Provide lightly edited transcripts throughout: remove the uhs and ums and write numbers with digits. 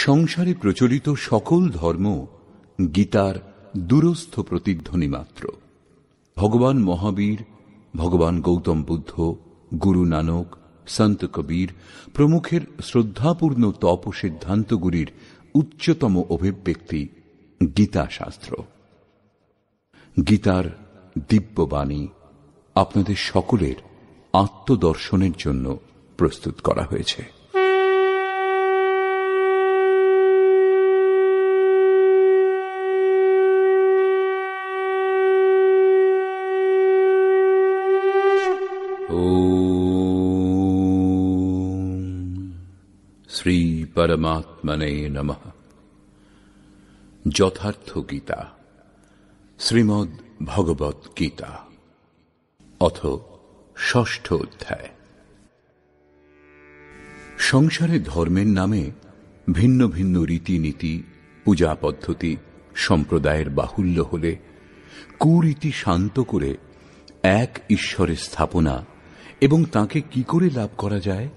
সংসারে প্রচলিত সকল ধর্ম গীতার দূরস্থ প্রতিধ্বনি মাত্র। ভগবান মহাবীর, ভগবান গৌতম বুদ্ধ, গুরু নানক, সন্ত কবীর প্রমুখের শ্রদ্ধাপূর্ণ তপ সিদ্ধান্তগুলির উচ্চতম অভিব্যক্তি গীতা শাস্ত্র। গীতার দিব্যবাণী আপনাদের সকলের আত্মদর্শনের জন্য প্রস্তুত করা হয়েছে। শ্রী পরমাত্মনে নমঃ। যথার্থ গীতা, শ্রীমদ্ ভগবৎ গীতা, অথ ষষ্ঠ অধ্যায়। সংসারে ধর্মের নামে ভিন্ন ভিন্ন রীতিনীতি, পূজা পদ্ধতি, সম্প্রদায়ের বাহুল্য হলে কুরীতি শান্ত করে এক ঈশ্বরের স্থাপনা এবং তাকে কি করে লাভ করা যায়,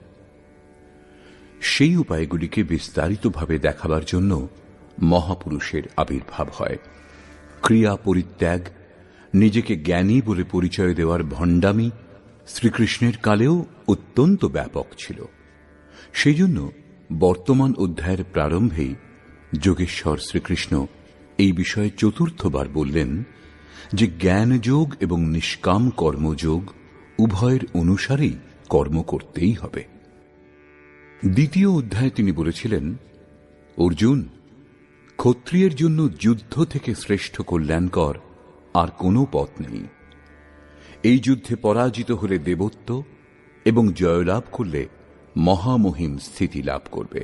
সেই উপায়গুলিকে বিস্তারিতভাবে দেখাবার জন্য মহাপুরুষের আবির্ভাব হয়। ক্রিয়া পরিত্যাগ, নিজেকে জ্ঞানী বলে পরিচয় দেওয়ার ভণ্ডামি শ্রীকৃষ্ণের কালেও অত্যন্ত ব্যাপক ছিল। সেই জন্য বর্তমান অধ্যায়ের প্রারম্ভেই যোগেশ্বর শ্রীকৃষ্ণ এই বিষয়ে চতুর্থবার বললেন যে জ্ঞানযোগ এবং নিষ্কাম কর্মযোগ উভয়ের অনুসারেই কর্ম করতেই হবে। দ্বিতীয় অধ্যায়ে তিনি বলেছিলেন, অর্জুন, ক্ষত্রিয়ের জন্য যুদ্ধ থেকে শ্রেষ্ঠ কল্যাণকর আর কোনো পথ নেই। এই যুদ্ধে পরাজিত হলে দেবত্ব এবং জয়লাভ করলে মহামহিম স্থিতি লাভ করবে।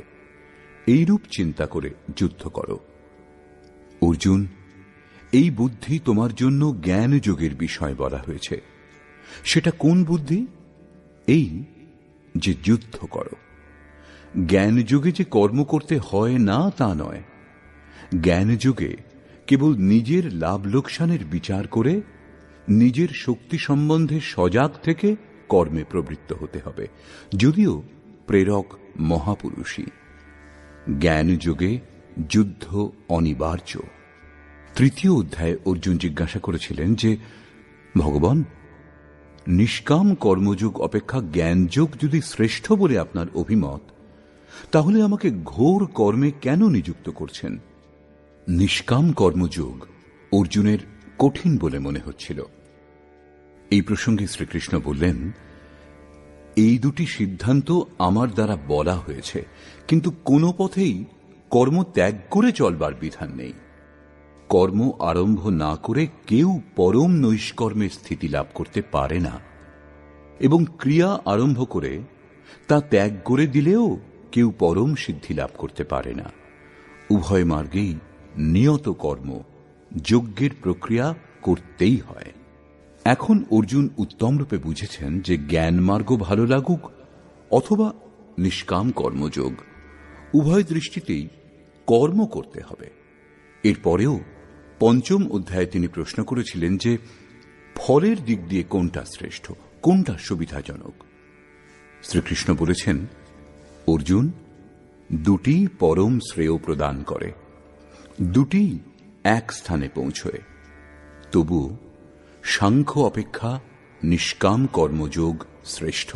এইরূপ চিন্তা করে যুদ্ধ করো। অর্জুন, এই বুদ্ধি তোমার জন্য জ্ঞান যোগের বিষয় বলা হয়েছে। সেটা কোন বুদ্ধি? এই যে যুদ্ধ করো। জ্ঞান যোগে যে কর্ম করতে হয় না তা নয়। জ্ঞান যোগে কেবল নিজের লাভ লোকসানের বিচার করে নিজের শক্তি সম্বন্ধে সজাগ থেকে কর্মে প্রবৃত্ত হতে হবে, যদিও প্রেরক মহাপুরুষই। জ্ঞান যোগে যুদ্ধ অনিবার্য। তৃতীয় অধ্যায়ে অর্জুন জিজ্ঞাসা করেছিলেন যে, ভগবান, নিষ্কাম কর্মযোগ অপেক্ষা জ্ঞানযোগ যদি শ্রেষ্ঠ বলে আপনার অভিমত, তাহলে আমাকে ঘোর কর্মে কেন নিযুক্ত করছেন? নিষ্কাম কর্মযোগ অর্জুনের কঠিন বলে মনে হচ্ছিল। এই প্রসঙ্গে শ্রীকৃষ্ণ বললেন, এই দুটি সিদ্ধান্ত আমার দ্বারা বলা হয়েছে, কিন্তু কোনো পথেই কর্ম ত্যাগ করে চলবার বিধান নেই। কর্ম আরম্ভ না করে কেউ পরম নৈষ্কর্মে স্থিতি লাভ করতে পারে না, এবং ক্রিয়া আরম্ভ করে তা ত্যাগ করে দিলেও কেউ পরম সিদ্ধি লাভ করতে পারে না। উভয় মার্গেই নিয়ত কর্ম, যজ্ঞের প্রক্রিয়া করতেই হয়। এখন অর্জুন উত্তমরূপে বুঝেছেন যে জ্ঞান মার্গ ভালো লাগুক অথবা নিষ্কাম কর্মযোগ, উভয় দৃষ্টিতেই কর্ম করতে হবে। এরপরেও পঞ্চম অধ্যায়ে তিনি প্রশ্ন করেছিলেন যে ফলের দিক দিয়ে কোনটা শ্রেষ্ঠ, কোনটা সুবিধাজনক। শ্রীকৃষ্ণ বলেছেন, অর্জুন, দুটি পরম শ্রেয় প্রদান করে, দুটি এক স্থানে পৌঁছয়। তবু সাংখ্য অপেক্ষা নিষ্কাম কর্মযোগ শ্রেষ্ঠ,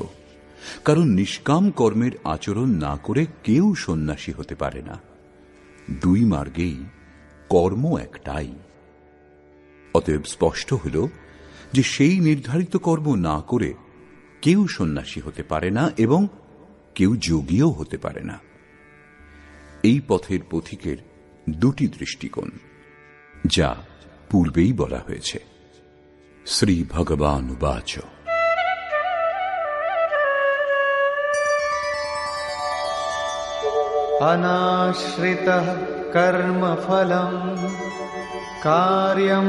কারণ নিষ্কাম কর্মের আচরণ না করে কেউ সন্ন্যাসী হতে পারে না। দুই মার্গেই কর্ম একটাই। অতএব স্পষ্ট হল যে সেই নির্ধারিত কর্ম না করে কেউ সন্ন্যাসী হতে পারে না এবং কেউ যোগীও হতে পারে না। এই পথের পথিকের দুটি দৃষ্টিকোণ, যা পূর্বেই বলা হয়েছে। শ্রী ভগবান উবাচ, অনাশ্রিতঃ কর্মফলম কার্যং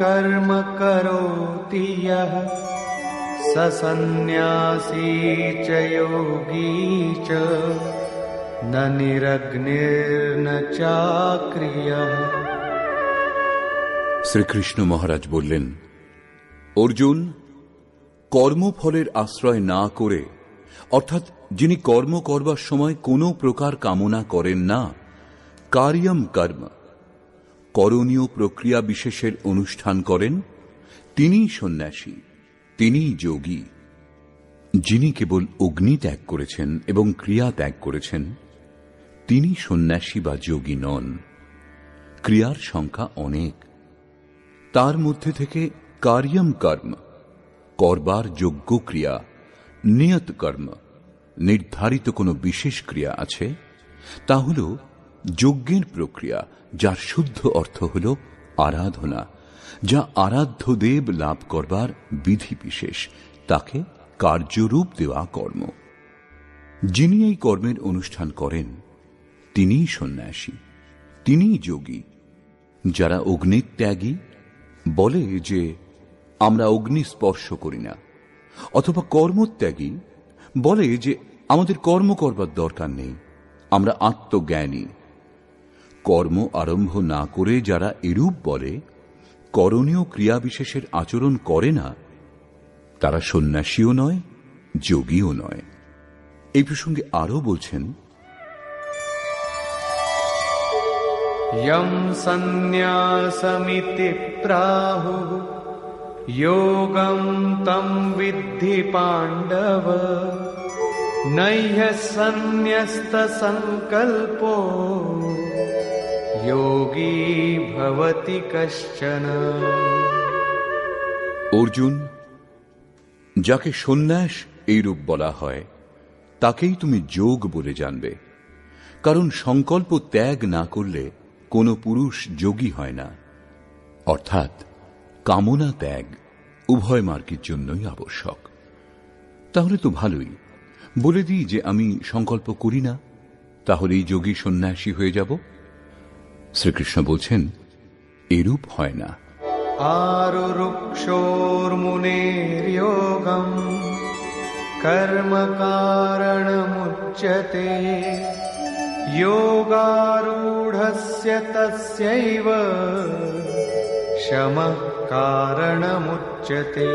কর্ম করোতি ইয়ঃ স সন্ন্যাসী চ যোগী চ ন নিরগ্নির্ন চাক্রিয়ঃ। শ্রীকৃষ্ণ মহারাজ বললেন, অর্জুন, কর্মফলের আশ্রয় না করে, অর্থাৎ যিনি কর্ম করবার সময় কোনো প্রকার কামনা করেন না কার্যম কর্ম, করণীয় প্রক্রিয়া বিশেষের অনুষ্ঠান করেন, তিনিই সন্ন্যাসী, তিনিই যোগী। যিনি কেবল অগ্নি ত্যাগ করেছেন এবং ক্রিয়া ত্যাগ করেছেন, তিনি সন্ন্যাসী বা যোগী নন। ক্রিয়ার সংখ্যা অনেক, তার মধ্যে থেকে কার্যম কর্ম, করবার যোগ্য ক্রিয়া, নিয়ত কর্ম, নির্ধারিত কোনো বিশেষ ক্রিয়া আছে, তা হল যজ্ঞের প্রক্রিয়া, যার শুদ্ধ অর্থ হল আরাধনা, যা আরাধ্য দেব লাভ করবার বিধি বিশেষ, তাকে কার্যরূপ দেওয়া কর্ম। যিনি এই কর্মের অনুষ্ঠান করেন, তিনিই সন্ন্যাসী, তিনিই যোগী। যারা অগ্নিত্যাগী বলে যে আমরা অগ্নি স্পর্শ করি না, অথবা কর্মত্যাগী বলে যে আমাদের কর্ম করবার দরকার নেই, আমরা আত্মজ্ঞানী। কর্ম আরম্ভ না করে যারা এরূপ বলে, করণীয় ক্রিয়া বিশেষের আচরণ করে না, তারা সন্ন্যাসীও নয়, যোগীও নয়। এই প্রসঙ্গে আরও বলছেন, यं सन्न्यासमिति प्राहुः योगं तं विद्धि पाण्डव नह्य सन्न्यस्तसङ्कल्पो योगी भवति कश्चन। অর্জুন, যাকে সন্ন্যাস এইরূপ বলা হয়, তাকেই তুমি যোগ বলে জানবে, কারণ সংকল্প ত্যাগ না করলে কোন পুরুষ যোগী হয় না। অর্থাৎ কামনা ত্যাগ উভয় মার্গের জন্যই আবশ্যক। তাহলে তো ভালোই, বলে দিই যে আমি সংকল্প করি না, তাহলেই যোগী সন্ন্যাসী হয়ে যাব। শ্রীকৃষ্ণ বলছেন, এরূপ হয় না। आरुरुक्षोर्मुनेर्योगं कर्म कारणमुच्यते योगारूढस्य तस्यैव शमः कारणमुच्यते।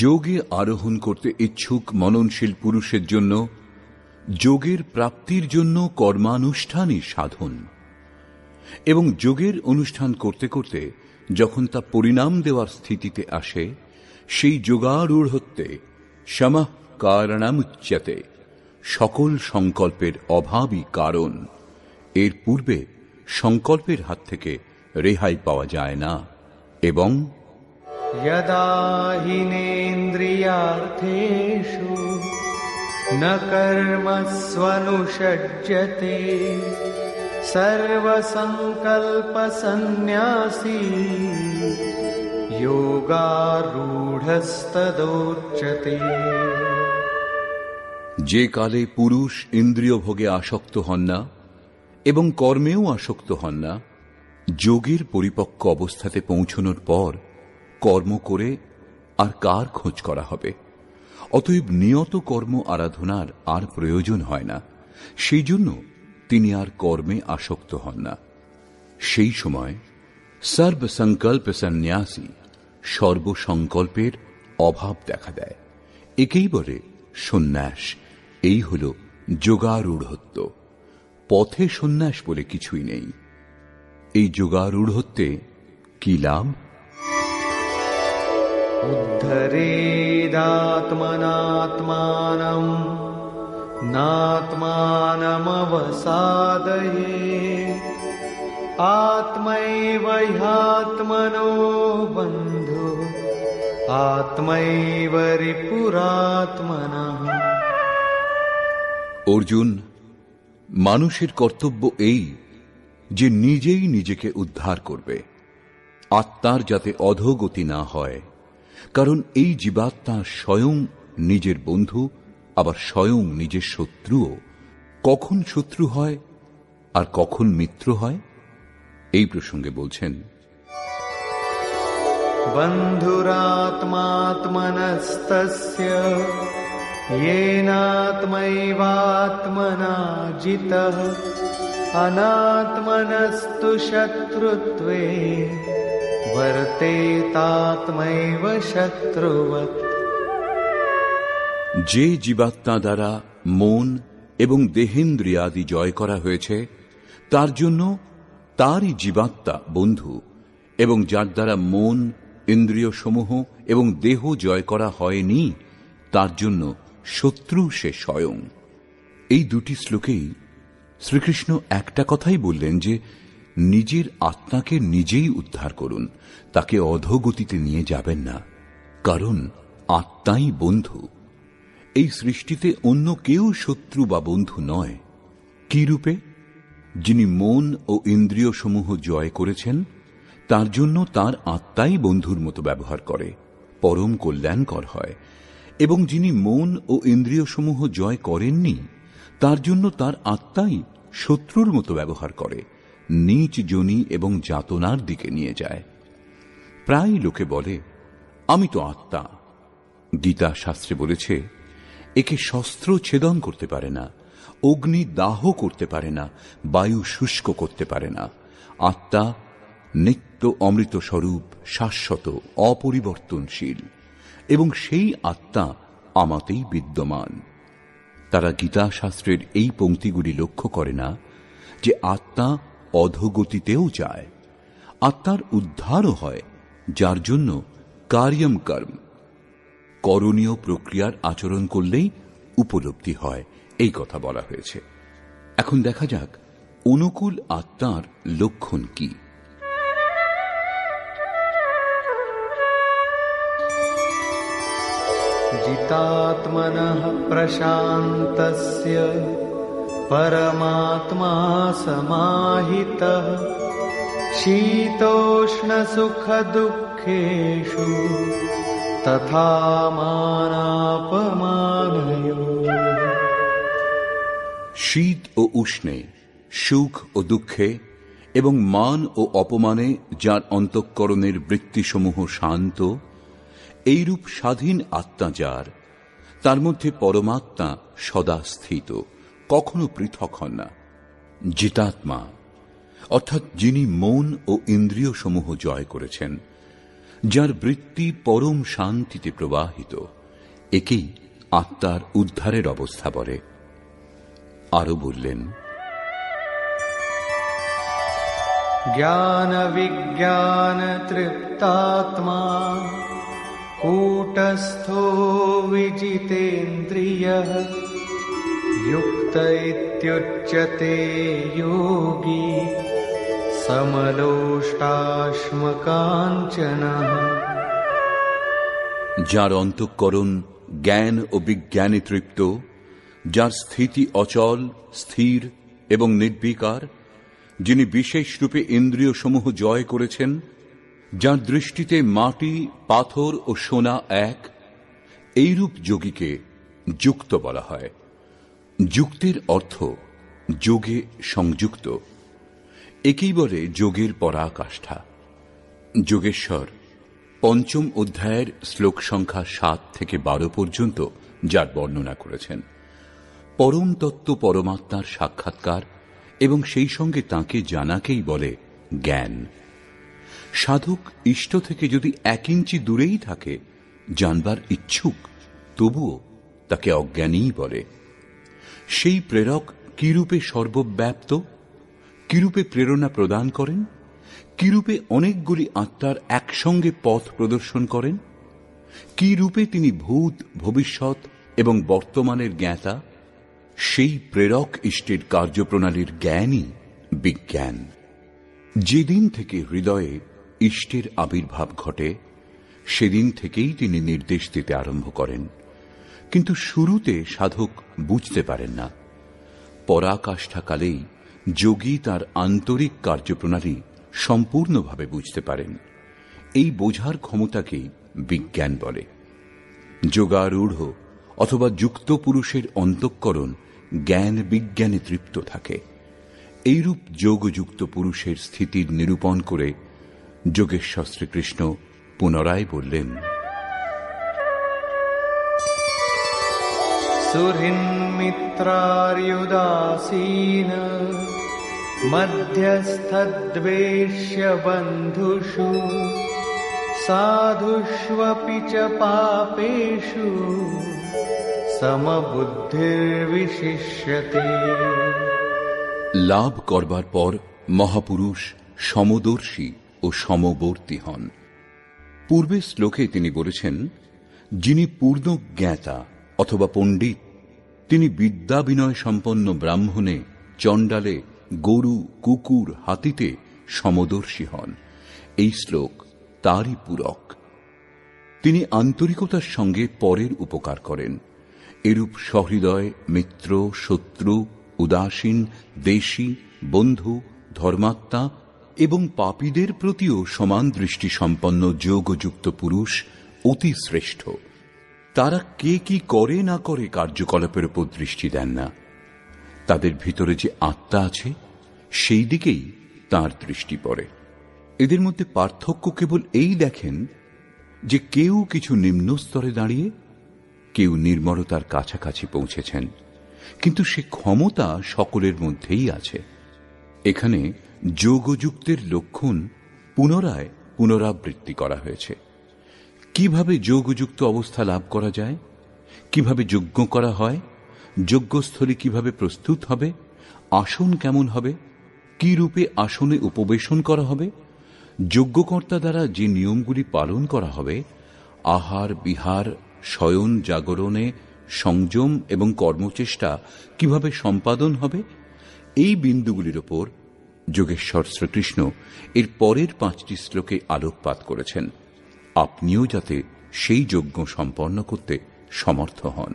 যোগে আরোহণ করতে ইচ্ছুক মননশীল পুরুষের জন্য যোগের প্রাপ্তির জন্য কর্মানুষ্ঠানই সাধন, এবং যোগের অনুষ্ঠান করতে করতে যখন তা পরিণাম দেওয়ার স্থিতিতে আসে, সেই যোগারূঢ়ত্বে শমঃ কারণামুচ্যতে, সকল সংকল্পের অভাবই কারণ। এর পূর্বে সংকল্পের হাত থেকে রেহাই পাওয়া যায় না। এবং यदा हिनेन्द्रियार्थेषु न कर्मस्वनुषज्यते सर्वसंकल्पसन्न्यासी योगारूढस्तदोच्यते। যে কালে পুরুষ ইন্দ্রিয় ভোগে আসক্ত হন না এবং কর্মেও আসক্ত হন না, যোগীর পরিপক্ক অবস্থাতে পৌঁছনোর পর কর্ম করে আর কার খোঁজ করা হবে? অতএব নিয়ত কর্ম আরাধনার আর প্রয়োজন হয় না। সেই জন্য তিনি আর কর্মে আসক্ত হন না। সেই সময় সর্বসংকল্প সন্ন্যাসী, সর্বসংকল্পের অভাব দেখা দেয়। একেই বলে সন্ন্যাস। এই হল যোগারূঢ়ত্ব। পথে সন্ন্যাস বলে কিছুই নেই। এই যোগারূঢ়ত্বে কি লাভ? উদ্ধরেদাত্মনাত্মানম নাত্মানমবসাদয়েৎ আত্মৈব হ্যাত্মনো বন্ধু আত্মৈব রিপুরাত্মনঃ। অর্জুন, মানুষের কর্তব্য এই যে নিজেই নিজেকে উদ্ধার করবে, আত্মার যাতে অধোগতি না হয়, কারণ এই জীবাত্মা স্বয়ং নিজের বন্ধু, আবার স্বয়ং নিজের শত্রুও। কখন শত্রু হয় আর কখন মিত্র হয়, এই প্রসঙ্গে বলছেন, বন্ধুরাত্মাত্মনস্তস্য येनात्मैवात्मना जितः अनात्मनस्तु शत्रुत्वे वर्तेतात्मैव शत्रुवत्। যে জীবাত্মা দ্বারা মন এবং দেহেন্দ্রিয়াদি জয় করা হয়েছে, তার জন্য তারই জীবাত্মা বন্ধু, এবং যার দ্বারা মন, ইন্দ্রিয় সমূহ এবং দেহ জয় করা হয়নি, তার জন্য শত্রু সে স্বয়ং। এই দুটি শ্লোকেই শ্রীকৃষ্ণ একটা কথাই বললেন যে নিজের আত্মাকে নিজেই উদ্ধার করুন, তাকে অধোগতিতে নিয়ে যাবেন না, কারণ আত্মাই বন্ধু। এই সৃষ্টিতে অন্য কেউ শত্রু বা বন্ধু নয়। কি রূপে? যিনি মন ও ইন্দ্রিয় সমূহ জয় করেছেন, তার জন্য তার আত্মাই বন্ধুর মতো ব্যবহার করে, পরম কল্যাণকর হয়। এবং যিনি মন ও ইন্দ্রিয় সমূহ জয় করেননি, তার জন্য তার আত্মাই শত্রুর মতো ব্যবহার করে, নীচ যোনি এবং যাতনার দিকে নিয়ে যায়। প্রায় লোকে বলে, আমি তো আত্মা। গীতা শাস্ত্রে বলেছে, একে শস্ত্র ছেদন করতে পারে না, অগ্নি দাহ করতে পারে না, বায়ু শুষ্ক করতে পারে না। আত্মা নিত্য অমৃত স্বরূপ, শাশ্বত, অপরিবর্তনশীল, এবং সেই আত্মা আমাতেই বিদ্যমান। তারা গীতা শাস্ত্রের এই পংক্তিগুলি লক্ষ্য করে না যে আত্মা অধোগতিতেও যায়, আত্মার উদ্ধারও হয়, যার জন্য কার্যম কর্ম, করণীয় প্রক্রিয়ার আচরণ করলেই উপলব্ধি হয়, এই কথা বলা হয়েছে। এখন দেখা যাক অনুকূল আত্মার লক্ষণ কি। जितात्मनः प्रशान्तस्य परमात्मा समाहितः शीतोष्णसुखदुःखेषु तथा मानापमानयोः। শীত ও উষ্ণে, সুখ ও দুঃখে এবং মান ও অপমানে যার অন্তঃকরণের বৃত্তিসমূহ শান্ত, এইরূপ স্বাধীন আত্মা যার, তার মধ্যে পরমাত্মা সদা স্থিত, কখনো পৃথক হন না। জিতাত্মা অর্থাৎ যিনি মন ও ইন্দ্রিয় সমূহ জয় করেছেন, যার বৃত্তি পরম শান্তিতে প্রবাহিত, একেই আত্মার উদ্ধারের অবস্থা বলে। আরো বললেন, জ্ঞান বিজ্ঞান তৃপ্তাত্মা কূটস্থো বিজিতেন্দ্রিয়ঃ युक्त इत्युच्यते योगी समलोष्टाश्मकाञ्चनः। যার অন্তঃকরণ জ্ঞান ও বিজ্ঞানে তৃপ্ত, যার স্থিতি অচল, স্থির এবং নির্বিকার, যিনি বিশেষ রূপে ইন্দ্রিয় সমূহ জয় করেছেন, যার দৃষ্টিতে মাটি, পাথর ও সোনা এক, এইরূপ যোগীকে যুক্ত বলা হয়। যুক্তির অর্থ যোগে সংযুক্ত, একেই বলে যোগের পরাকাষ্ঠা। যোগেশ্বর পঞ্চম অধ্যায়ের শ্লোক সংখ্যা 7 থেকে 12 পর্যন্ত যার বর্ণনা করেছেন, পরম তত্ত্ব পরমাত্মার সাক্ষাৎকার এবং সেই সঙ্গে তাঁকে জানাকেই বলে জ্ঞান। সাধক ইষ্ট থেকে যদি 1 ইঞ্চি দূরেই থাকে, জানবার ইচ্ছুক, তবুও তাকে অজ্ঞানীই বলে। সেই প্রেরক কিরূপে সর্বব্যাপ্ত, কিরূপে প্রেরণা প্রদান করেন, কিরূপে অনেকগুলি আত্মার একসঙ্গে পথ প্রদর্শন করেন, কি রূপে তিনি ভূত, ভবিষ্যৎ এবং বর্তমানের জ্ঞাতা, সেই প্রেরক ইষ্টের কার্যপ্রণালীর জ্ঞানই বিজ্ঞান। যেদিন থেকে হৃদয়ে ইষ্টের আবির্ভাব ঘটে, সেদিন থেকেই তিনি নির্দেশ দিতে আরম্ভ করেন, কিন্তু শুরুতে সাধক বুঝতে পারেন না। পরাকাষ্ঠাকালেই যোগী তার আন্তরিক কার্যপ্রণালী সম্পূর্ণভাবে বুঝতে পারেন। এই বোঝার ক্ষমতাকেই বিজ্ঞান বলে। যোগারূঢ় অথবা যুক্ত পুরুষের অন্তঃকরণ জ্ঞান বিজ্ঞানে তৃপ্ত থাকে। এইরূপ যোগযুক্ত পুরুষের স্থিতির নিরূপণ করে যোগেশ্বর শ্রীকৃষ্ণ পুনরায় বললেন, সুহৃন্মিত্রার্युदासीन মধ্যস্থদ্বেষ্য বন্ধুষু সাধুষ্বপি চ পাপেষু समबुद्धिर्विशिष्यते। লাভ করবার পর মহাপুরুষ সমদর্শী ও সমবর্তী হন। পূর্বের শ্লোকে তিনি বলেছেন, যিনি পূর্ণ জ্ঞাতা অথবা পণ্ডিত, তিনি বিদ্যা বিনয় সম্পন্ন ব্রাহ্মণে, চণ্ডালে, গরু, কুকুর, হাতিতে সমদর্শী হন। এই শ্লোক তারই পূরক। তিনি আন্তরিকতার সঙ্গে পরের উপকার করেন। এরূপ সহৃদয় মিত্র, শত্রু, উদাসীন, দেশী, বন্ধু, ধর্মাত্মা এবং পাপীদের প্রতিও সমান দৃষ্টি সম্পন্ন যোগযুক্ত পুরুষ অতি শ্রেষ্ঠ। তারা কে কি করে না করে কার্যকলাপের উপর দৃষ্টি দেন না। তাদের ভিতরে যে আত্মা আছে সেই দিকেই তাঁর দৃষ্টি পড়ে। এদের মধ্যে পার্থক্য কেবল এই দেখেন যে কেউ কিছু নিম্ন স্তরে দাঁড়িয়ে, কেউ নির্মলতার কাছাকাছি পৌঁছেছেন, কিন্তু সে ক্ষমতা সকলের মধ্যেই আছে। এখানে যোগযুক্তের লক্ষণ পুনরায় পুনরাবৃত্তি করা হয়েছে। কিভাবে যোগযুক্ত অবস্থা লাভ করা যায়, কিভাবে যজ্ঞ করা হয়, যজ্ঞস্থলী কিভাবে প্রস্তুত হবে, আসন কেমন হবে, কি রূপে আসনে উপবেশন করা হবে, যজ্ঞকর্তা দ্বারা যে নিয়মগুলি পালন করা হবে, আহার বিহার, শয়ন জাগরণে সংযম এবং কর্মচেষ্টা কিভাবে সম্পাদন হবে, এই বিন্দুগুলির ওপর যোগেশ্বর শ্রীকৃষ্ণ এর পরের 5টি শ্লোকে আলোকপাত করেছেন। আপনিও যাতে সেই যজ্ঞ সম্পন্ন করতে সমর্থ হন।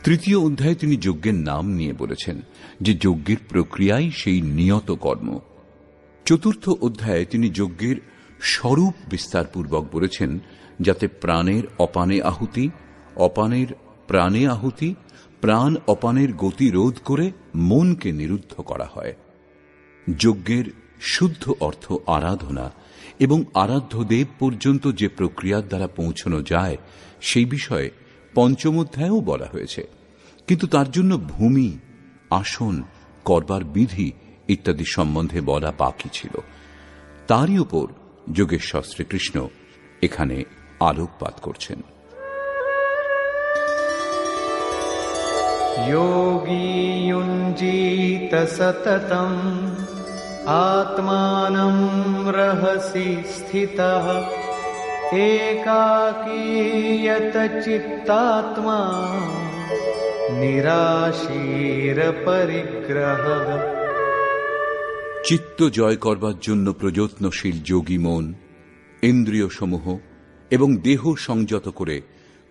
3য় অধ্যায়ে তিনি যজ্ঞের নাম নিয়ে বলেছেন যে যজ্ঞের প্রক্রিয়াই সেই নিয়ত কর্ম। 4র্থ অধ্যায়ে তিনি যজ্ঞের স্বরূপ বিস্তারপূর্বক বলেছেন, যাতে প্রাণের অপানে আহুতি, অপানের প্রাণে আহুতি, প্রাণ অপানের গতি রোধ করে মনকে নিরুদ্ধ করা হয়। যজ্ঞের শুদ্ধ অর্থ আরাধনা এবং আরাধ্য দেব পর্যন্ত যে প্রক্রিয়ার দ্বারা পৌঁছানো যায় সেই বিষয়ে 5ম অধ্যায়েও বলা হয়েছে, কিন্তু তার জন্য ভূমি, আসন, করবার বিধি ইত্যাদি সম্বন্ধে বলা বাকি ছিল। তারই উপর যোগেশ্বর শ্রীকৃষ্ণ এখানে আলোকপাত করছেন। योगी युञ्जीत सततं आत्मानं रहसि स्थितः एकाकीयत चित्तात्मा निराशीर परिग्रहः। চিত্ত জয় করবার জন্য প্রযত্নশীল যোগী মন ইন্দ্রিয় সমূহ এবং দেহ সংযত করে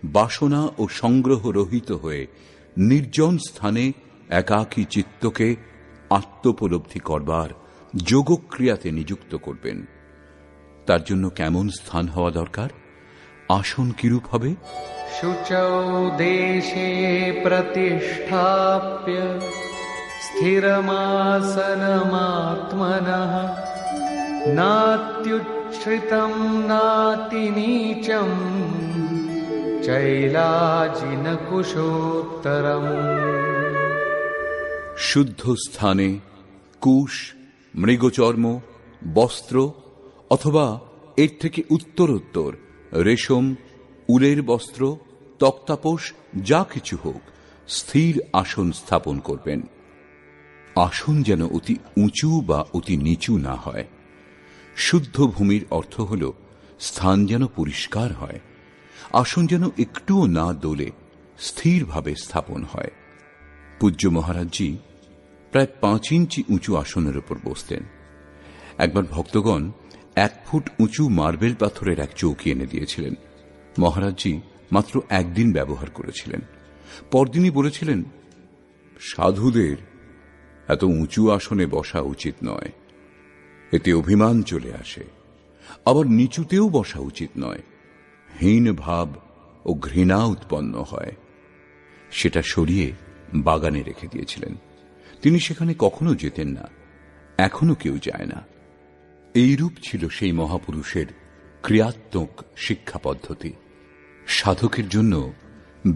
বাসনা ও সংগ্রহ রহিত হয়ে নির্জন স্থানে একাকী চিত্তকে আত্মোপলব্ধি করবার যোগক্রিয়াতে নিযুক্ত করবেন। তার জন্য কেমন স্থান হওয়া দরকার, আসন কিরূপ হবে? शुचौ देशे प्रतिष्ठाप्य स्थिरमासनमात्मनः नात्युच्छ्रितं नातिनीचं चैलाजिनकुशोत्तरम्। শুদ্ধ স্থানে কুশ, মৃগচর্ম, বস্ত্র অথবা এর থেকে উত্তরোত্তর রেশম, উলের বস্ত্র, তক্তাপোষ যা কিছু হোক স্থির আসন স্থাপন করবেন। আসন যেন অতি উঁচু বা অতি নিচু না হয়। শুদ্ধ ভূমির অর্থ হল স্থান যেন পরিষ্কার হয়, আসন যেন একটুও না দোলে, স্থিরভাবে স্থাপন হয়। পূজ্য মহারাজজি প্রায় 5 ইঞ্চি উঁচু আসনের উপর বসতেন। একবার ভক্তগণ 1 ফুট উঁচু মার্বেল পাথরের এক চৌকি এনে দিয়েছিলেন। মহারাজজি মাত্র একদিন ব্যবহার করেছিলেন। পরদিনই বলেছিলেন, সাধুদের এত উঁচু আসনে বসা উচিত নয়, এতে অভিমান চলে আসে। আবার নিচুতেও বসা উচিত নয়, হীন ভাব ও ঘৃণা উৎপন্ন হয়। সেটা সরিয়ে বাগানে রেখে দিয়েছিলেন। তিনি সেখানে কখনো যেতেন না, এখনো কেউ যায় না। এইরূপ ছিল সেই মহাপুরুষের ক্রিয়াত্মক শিক্ষা পদ্ধতি। সাধকের জন্য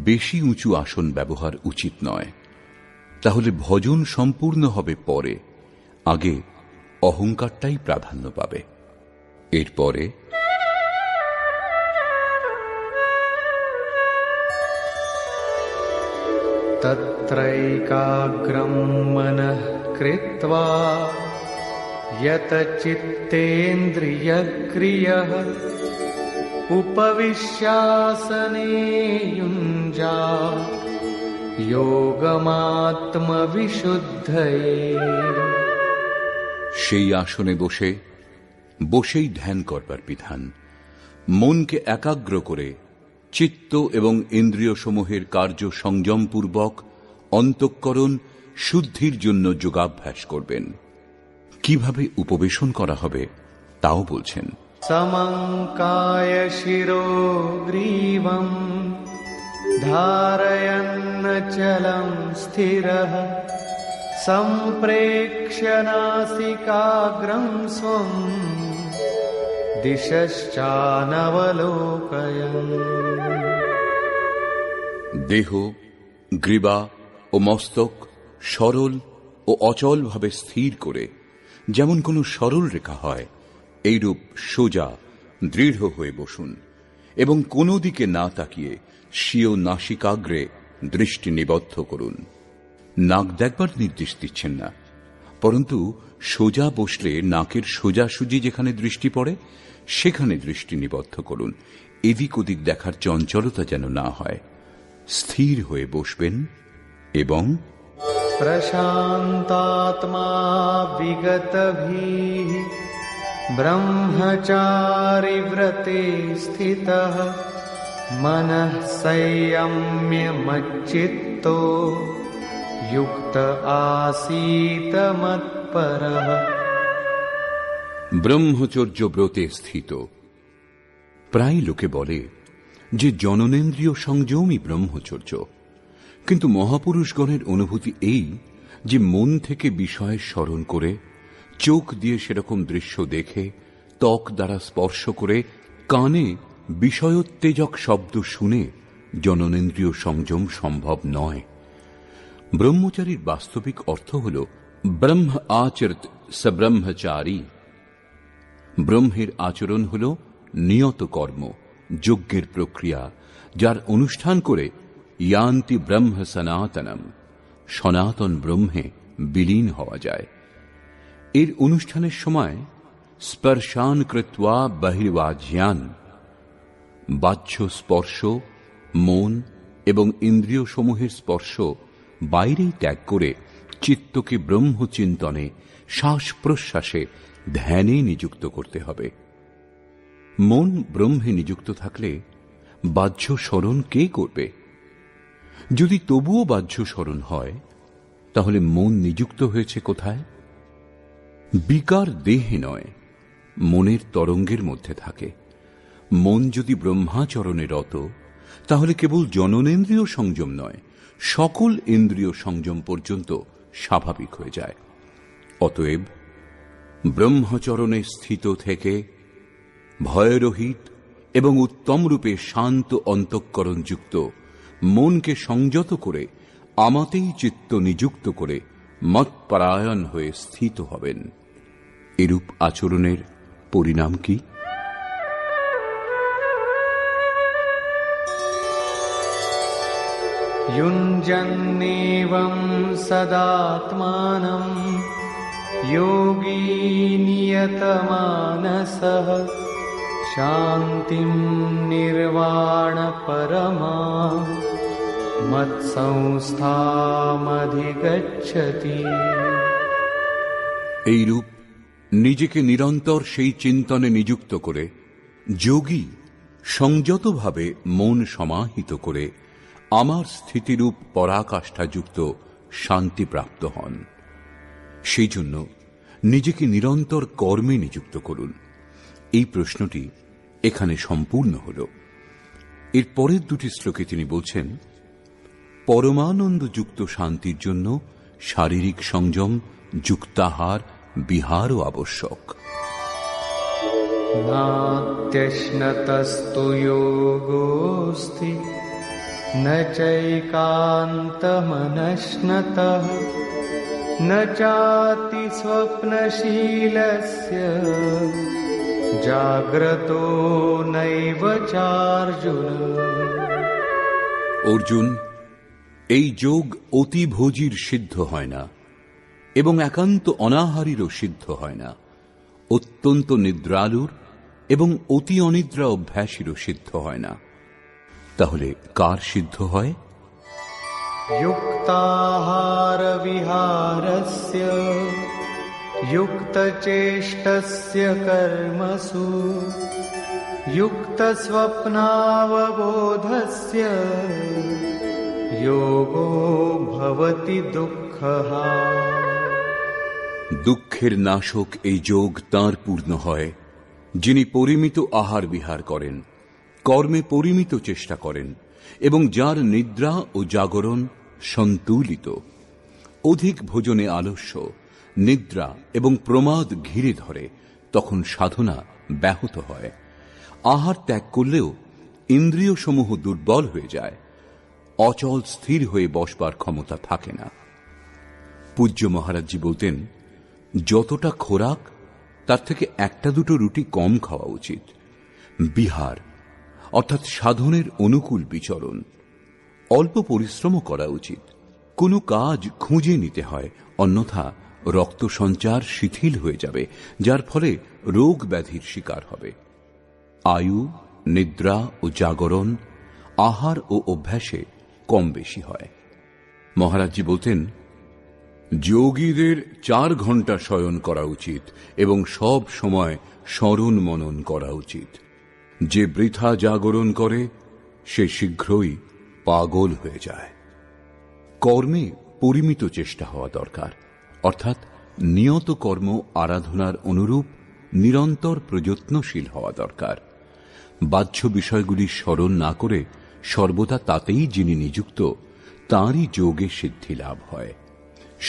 বেশি উঁচু আসন ব্যবহার উচিত নয়, তাহলে ভজন সম্পূর্ণ হবে পরে, আগে অহংকারটাই প্রাধান্য পাবে। এরপরে तत्रैकाग्रं मनः कृत्वा यत चित्तेन्द्रियक्रियः उपविश्यासने युञ्जात् योगमात्मविशुद्धये। সেই আসনে বসেই ধ্যান করবার বিধান। মনকে একাগ্র করে চিত্ত এবং ইন্দ্রিয় সমূহের কার্য সংযমপূর্বক অন্তঃকরণ শুদ্ধির জন্য যোগাভ্যাস করবেন। কিভাবে উপবেশন করা হবে তাও বলছেন। সমঙ্কায় শিরো গ্রীবম ধারয়ন্নচলং স্থিরঃ সম্প্রেক্ষ্য নাসিকাগ্রং স্বং দিশশ্চানবলোকয়न्। দেহ, গ্রীবা ও মস্তক সরল ও অচলভাবে স্থির করে যেমন কোন সরল রেখা হয় এইরূপ সোজা দৃঢ় হয়ে বসুন এবং কোনো দিকে না তাকিয়ে স্বীয় নাসিকাগ্রে দৃষ্টি নিবদ্ধ করুন। নাক দেখবার নির্দেশ দিচ্ছেন না, পরন্তু সোজা বসলে নাকের সোজাসুজি যেখানে দৃষ্টি পড়ে সেখানে দৃষ্টি নিবদ্ধ করুন। এদিক ওদিক দেখার চঞ্চলতা যেন না হয়। স্থির হয়ে বসবেন এবং প্রশান্তাত্মা বিগতভিঃ ব্রহ্মচারী ব্রতে স্থিতঃ মনঃ সংযম্য মচ্চিত্তো যুক্ত আসীত মৎপরঃ। ব্রহ্মচর্য ব্রতে স্থিত। প্রায় লোকে বলে যে জননেন্দ্রিয় সংযমই ব্রহ্মচর্য, কিন্তু মহাপুরুষগণের অনুভূতি এই যে মন থেকে বিষয় স্মরণ করে, চোখ দিয়ে সেরকম দৃশ্য দেখে, ত্বক দ্বারা স্পর্শ করে, কানে বিষয়োত্তেজক শব্দ শুনে জননেন্দ্রিয় সংযম সম্ভব নয়। ব্রহ্মচারীর বাস্তবিক অর্থ হল ব্রহ্ম আচরত স ব্রহ্মচারী। ব্রহ্মের আচরণ হল নিয়ত কর্ম, যজ্ঞের প্রক্রিয়া, যার অনুষ্ঠান করে ইয়ান্তি ব্রহ্ম সনাতনম, সনাতন ব্রহ্মে বিলীন হওয়া যায়। এর অনুষ্ঠানের সময় স্পর্শান কৃত্বা বহির্বাজ্যান, বাহ্য স্পর্শ, মন এবং ইন্দ্রিয় সমূহের স্পর্শ বাইরেই ত্যাগ করে চিত্তকে ব্রহ্মচিন্তনে, শ্বাস প্রশ্বাসে, ধ্যানে নিযুক্ত করতে হবে। মন ব্রহ্মে নিযুক্ত থাকলে বাহ্য স্মরণ কে করবে? যদি তবুও বাহ্য স্মরণ হয়, তাহলে মন নিযুক্ত হয়েছে কোথায়? বিকার দেহে নয়, মনের তরঙ্গের মধ্যে থাকে। মন যদি ব্রহ্মাচরণে রত, তাহলে কেবল জননেন্দ্রিয় সংযম নয়, সকল ইন্দ্রিয় সংযম পর্যন্ত স্বাভাবিক হয়ে যায়। অতএব ব্রহ্মচরণে স্থিত থেকে ভয়রহিত এবং উত্তম রূপে শান্ত অন্তঃকরণ যুক্ত মনকে সংযত করে আমাতেই চিত্ত নিযুক্ত করে মৎপরায়ণ হয়ে স্থিত হবেন। এরূপ আচরণের পরিণাম কি? युञ्जन्नेवं सदात्मानं योगी नियतमानसः शान्तिं निर्वाणपरमां मत्संस्थामधिगच्छति। এইরূপ নিজেকে নিরন্তর সেই চিন্তনে নিযুক্ত করে যোগী সংযতভাবে মন সমাহিত করে আমার স্থিতিরূপ পরাকাষ্ঠাযুক্ত শান্তিপ্রাপ্ত হন। সেই জন্য নিজেকে নিরন্তর কর্মে নিযুক্ত করুন। এই প্রশ্নটি এখানে সম্পূর্ণ হল। এর পরের দুটি শ্লোকে তিনি বলছেন, পরমানন্দযুক্ত শান্তির জন্য শারীরিক সংযম, যুক্তাহার, বিহারও আবশ্যক। নাত্যশ্নতস্তু যোগোস্তি ন চৈকান্তমনশ্নতঃ ন চাতি স্বপ্নশীলস্য জাগ্রতো নৈব চার্জুন। অর্জুন, এই যোগ অতি ভোজীর সিদ্ধ হয় না এবং একান্ত অনাহারীরও সিদ্ধ হয় না, অত্যন্ত নিদ্রালুর এবং অতি অনিদ্রা অভ্যাসীরও সিদ্ধ হয় না। তাহলে কার সিদ্ধ হয়? युक्ताहार विहारस्य युक्तचेष्टस्य कर्मसु युक्तस्वप्नावबोधस्य योगो भवति दुःखः। দুঃখের নাশক এই যোগ তাঁর পূর্ণ হয় যিনি পরিমিত আহার বিহার করেন, কর্মে পরিমিত চেষ্টা করেন এবং যার নিদ্রা ও জাগরণ সন্তুলিত। অধিক ভোজনে আলস্য, নিদ্রা এবং প্রমাদ ঘিরে ধরে, তখন সাধনা ব্যাহত হয়। আহার ত্যাগ করলেও ইন্দ্রিয় সমূহ দুর্বল হয়ে যায়, অচল স্থির হয়ে বসবার ক্ষমতা থাকে না। পূজ্য মহারাজজি বলতেন, যতটা খোরাক তার থেকে একটা দুটো রুটি কম খাওয়া উচিত। বিহার অর্থাৎ সাধনের অনুকূল বিচরণ, অল্প পরিশ্রমও করা উচিত। কোনো কাজ খুঁজে নিতে হয়, অন্যথা রক্ত সঞ্চার শিথিল হয়ে যাবে, যার ফলে রোগ ব্যাধির শিকার হবে। আয়ু, নিদ্রা ও জাগরণ আহার ও অভ্যাসে কম বেশি হয়। মহারাজজি বলতেন, যোগীদের 4 ঘন্টা শয়ন করা উচিত এবং সব সময় স্মরণ মনন করা উচিত। যে বৃথা জাগরণ করে সে শীঘ্রই পাগল হয়ে যায়। কর্মে পরিমিত চেষ্টা হওয়া দরকার, অর্থাৎ নিয়ত কর্ম আরাধনার অনুরূপ নিরন্তর প্রযত্নশীল হওয়া দরকার। বাহ্য বিষয়গুলি স্মরণ না করে সর্বদা তাতেই যিনি নিযুক্ত, তাঁরই যোগে সিদ্ধি লাভ হয়।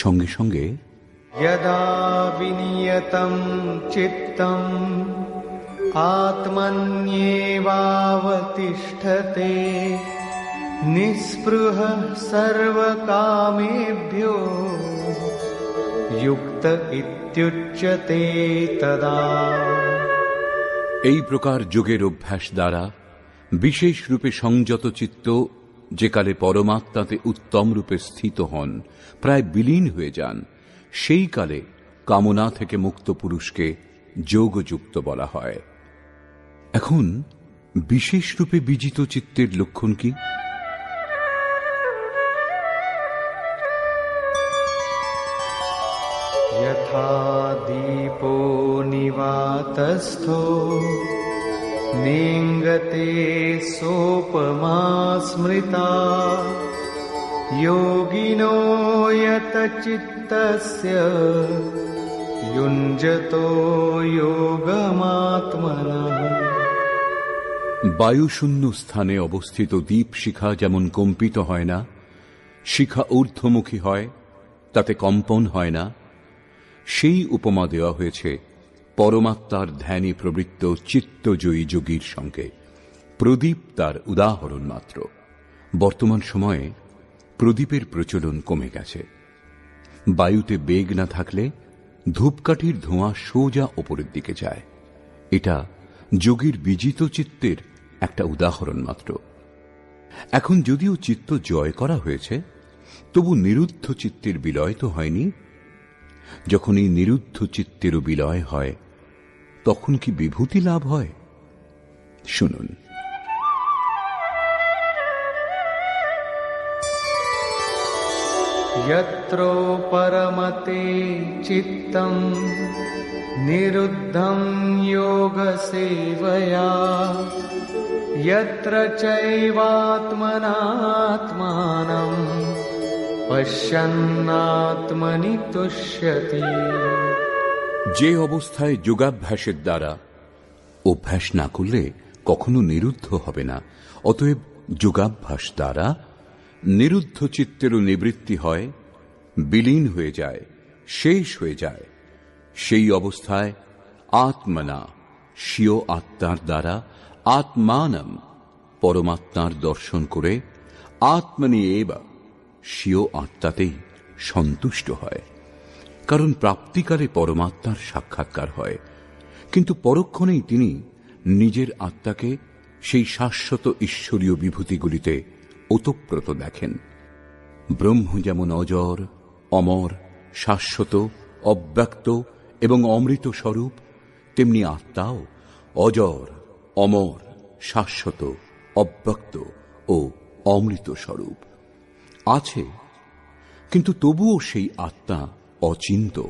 সঙ্গে সঙ্গে यदा विनियतं चित्तम् आत्मन्येवावतिष्ठते निःस्पृहः सर्वकामेभ्यो युक्त इत्युच्यते तदा। এই প্রকার যোগের অভ্যাস দ্বারা বিশেষ রূপে সংযত চিত্ত যে কালে পরমাত্মাতে উত্তম রূপে স্থিত হন, প্রায় বিলীন হয়ে যান, সেই কালে কামনা থেকে মুক্ত পুরুষকে যোগযুক্ত বলা হয়। এখন বিশেষ রূপে বিজিত চিত্তের লক্ষণ কি? यथा दीपो निवातस्थो नेङ्गते सोपमा स्मृता योगिनो यतचित्तस्य युञ्जतो योगमात्मनः। বায়ুশূন্য স্থানে অবস্থিত দীপ শিখা যেমন কম্পিত হয় না, শিখা ঊর্ধ্বমুখী হয়, তাতে কম্পন হয় না, সেই উপমা দেওয়া হয়েছে পরমাত্মার ধ্যানে প্রবৃত্ত চিত্তজয়ী যোগীর সঙ্গে। প্রদীপ তার উদাহরণ মাত্র। বর্তমান সময়ে প্রদীপের প্রচলন কমে গেছে। বায়ুতে বেগ না থাকলে ধূপকাঠির ধোঁয়া সোজা ওপরের দিকে যায়। এটা যোগীর বিজিত চিত্তের একটা উদাহরণ মাত্র। এখন যদিও চিত্ত জয় করা হয়েছে, তবু নিরুদ্ধ চিত্তের বিলয় তো হয়নি। যখন এই নিরুদ্ধ চিত্তেরও বিলয় হয়, তখন কি বিভূতি লাভ হয়? শুনুন। यत्रो परमते चित्तं निरुद्धं योगसेवया यत्र चैवात्मनात्मानं पश्यन्नात्मनि तुष्यति। যে অবস্থায় যোগাভ্যাসের দ্বারা অভ্যাস না করলে কখনো নিরুদ্ধ হবে না, অতএব যোগাভ্যাস দ্বারা নিরুদ্ধ চিত্তেরও নিবৃত্তি হয়, বিলীন হয়ে যায়, শেষ হয়ে যায়, সেই অবস্থায় আত্মনা স্বীয় আত্মার দ্বারা আত্মানম পরমাত্মার দর্শন করে আত্মনি এবা স্বীয় আত্মাতেই সন্তুষ্ট হয়। কারণ প্রাপ্তিকালে পরমাত্মার সাক্ষাৎকার হয়, কিন্তু পরক্ষণেই তিনি নিজের আত্মাকে সেই শাশ্বত ঈশ্বরীয় বিভূতিগুলিতে ওতপ্রোত দেখেন। ব্রহ্ম যেমন অজর, অমর, শাশ্বত, অব্যক্ত এবং অমৃত স্বরূপ, তেমনি আত্মাও অজর, অমর, শাশ্বত, অব্যক্ত ও অমৃত স্বরূপ আছে, কিন্তু তবুও সেই আত্মা অচিন্ত।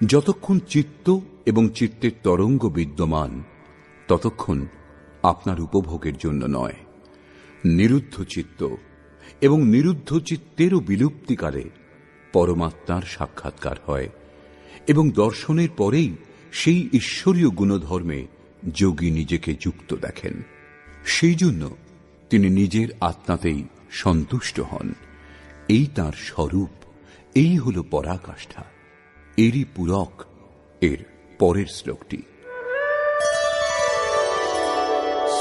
যতক্ষণ চিত্ত এবং চিত্তের তরঙ্গ বিদ্যমান, ততক্ষণ আপনার উপভোগের জন্য নয়। নিরুদ্ধ চিত্ত এবং নিরুদ্ধ চিত্তেরও বিলুপ্তিকালে পরমাত্মার সাক্ষাৎকার হয় এবং দর্শনের পরেই সেই ঈশ্বরীয় গুণধর্মে যোগী নিজেকে যুক্ত দেখেন। সেই জন্য তিনি নিজের আত্মাতেই সন্তুষ্ট হন। এই তাঁর স্বরূপ, এই হল পরাকাষ্ঠা। এরই পূরক এর পরের শ্লোকটি।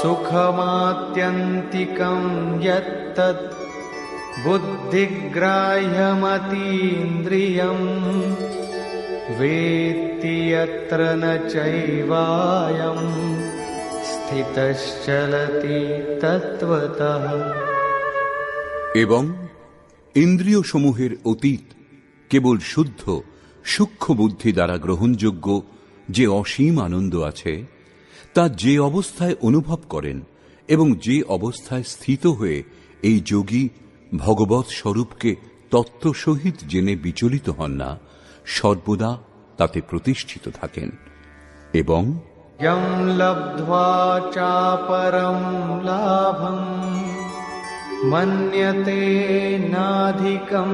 সুখমাত্যন্তিকং যত্তৎ বুদ্ধিগ্রাহ্যমতীন্দ্রিয়ম वेत्ति यत्र न चैवायं স্থিতশ্চলতি তত্ত্বতঃ। এবং ইন্দ্রিয় সমূহের অতীত কেবল শুদ্ধ সূক্ষ্ম বুদ্ধি দ্বারা গ্রহণযোগ্য যে অসীম আনন্দ আছে, তা যে অবস্থায় অনুভব করেন এবং যে অবস্থায় স্থিত হয়ে এই যোগী ভগবৎ স্বরূপকে তত্ত্ব সহিত জেনে বিচলিত হন না, সর্বদা তাতে প্রতিষ্ঠিত থাকেন। এবং यं लब्ध्वा चापरं लाभं मन्यते नाधिकं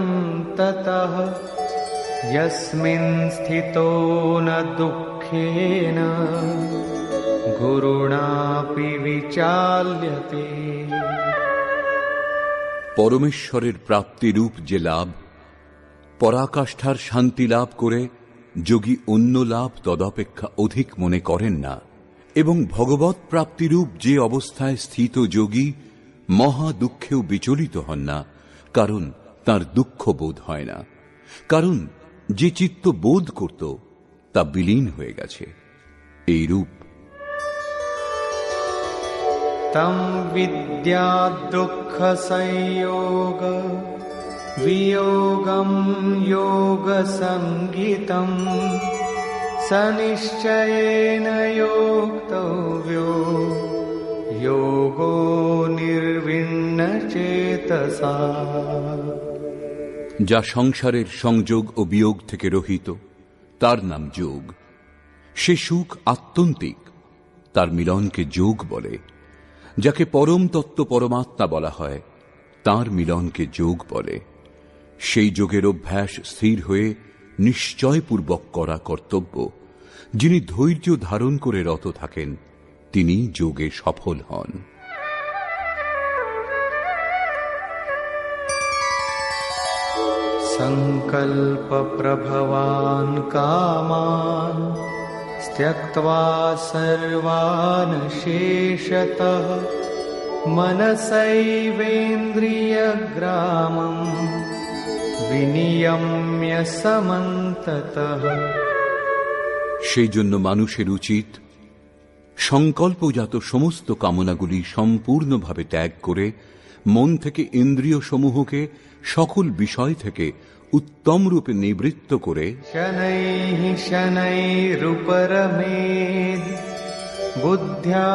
ततः यस्मिन् स्थितो न दुःखेन गुरुणापि विचाल्यते। পরমেশ্বরের প্রাপ্তিরূপ যে লাভ, পরাকাষ্ঠার শান্তি লাভ করে যোগী অন্য লাভ তদপেক্ষা অধিক মনে করেন না, এবং ভগবৎ প্রাপ্তিরূপ যে অবস্থায় স্থিত যোগী মহা দুঃখেও বিচলিত হন না, কারণ তার দুঃখ বোধ হয় না, কারণ যে চিত্ত বোধ করত তা বিলীন হয়ে গেছে। এই রূপ তম বিদ্যা দুঃখ সংয়োগ वियोगं योगसंगितं सनिश्चयेन योक्तव्यो योगो निर्विण्णचेतसा। যা সংসারের সংযোগ ও বিয়োগ থেকে রহিত, তার নাম যোগ। সে সুখ আত্যন্তিক, তার মিলনকে যোগ বলে। যাকে পরম তত্ত্ব পরমাত্মা বলা হয়, তার মিলনকে যোগ বলে। সেই যোগের অভ্যাস স্থির হয়ে নিশ্চয়পূর্বক করা কর্তব্য। যিনি ধৈর্য ধারণ করে রত থাকেন, তিনি যোগে সফল হন। সংকল্প প্রভবান কামান ত্যক্ত্বা সর্বান শেষতঃ मनसैवेन्द्रियग्रामं विनियम्य समन्ततः। সেই জন্য মানুষের উচিত সংকল্পজাত সমস্ত কামনাগুলি সম্পূর্ণভাবে ত্যাগ করে মন থেকে ইন্দ্রিয় সমূহকে সকল বিষয় থেকে উত্তম রূপে নিবৃত্ত করে শনৈঃ শনৈরুপরমেদ বুদ্ধ্যা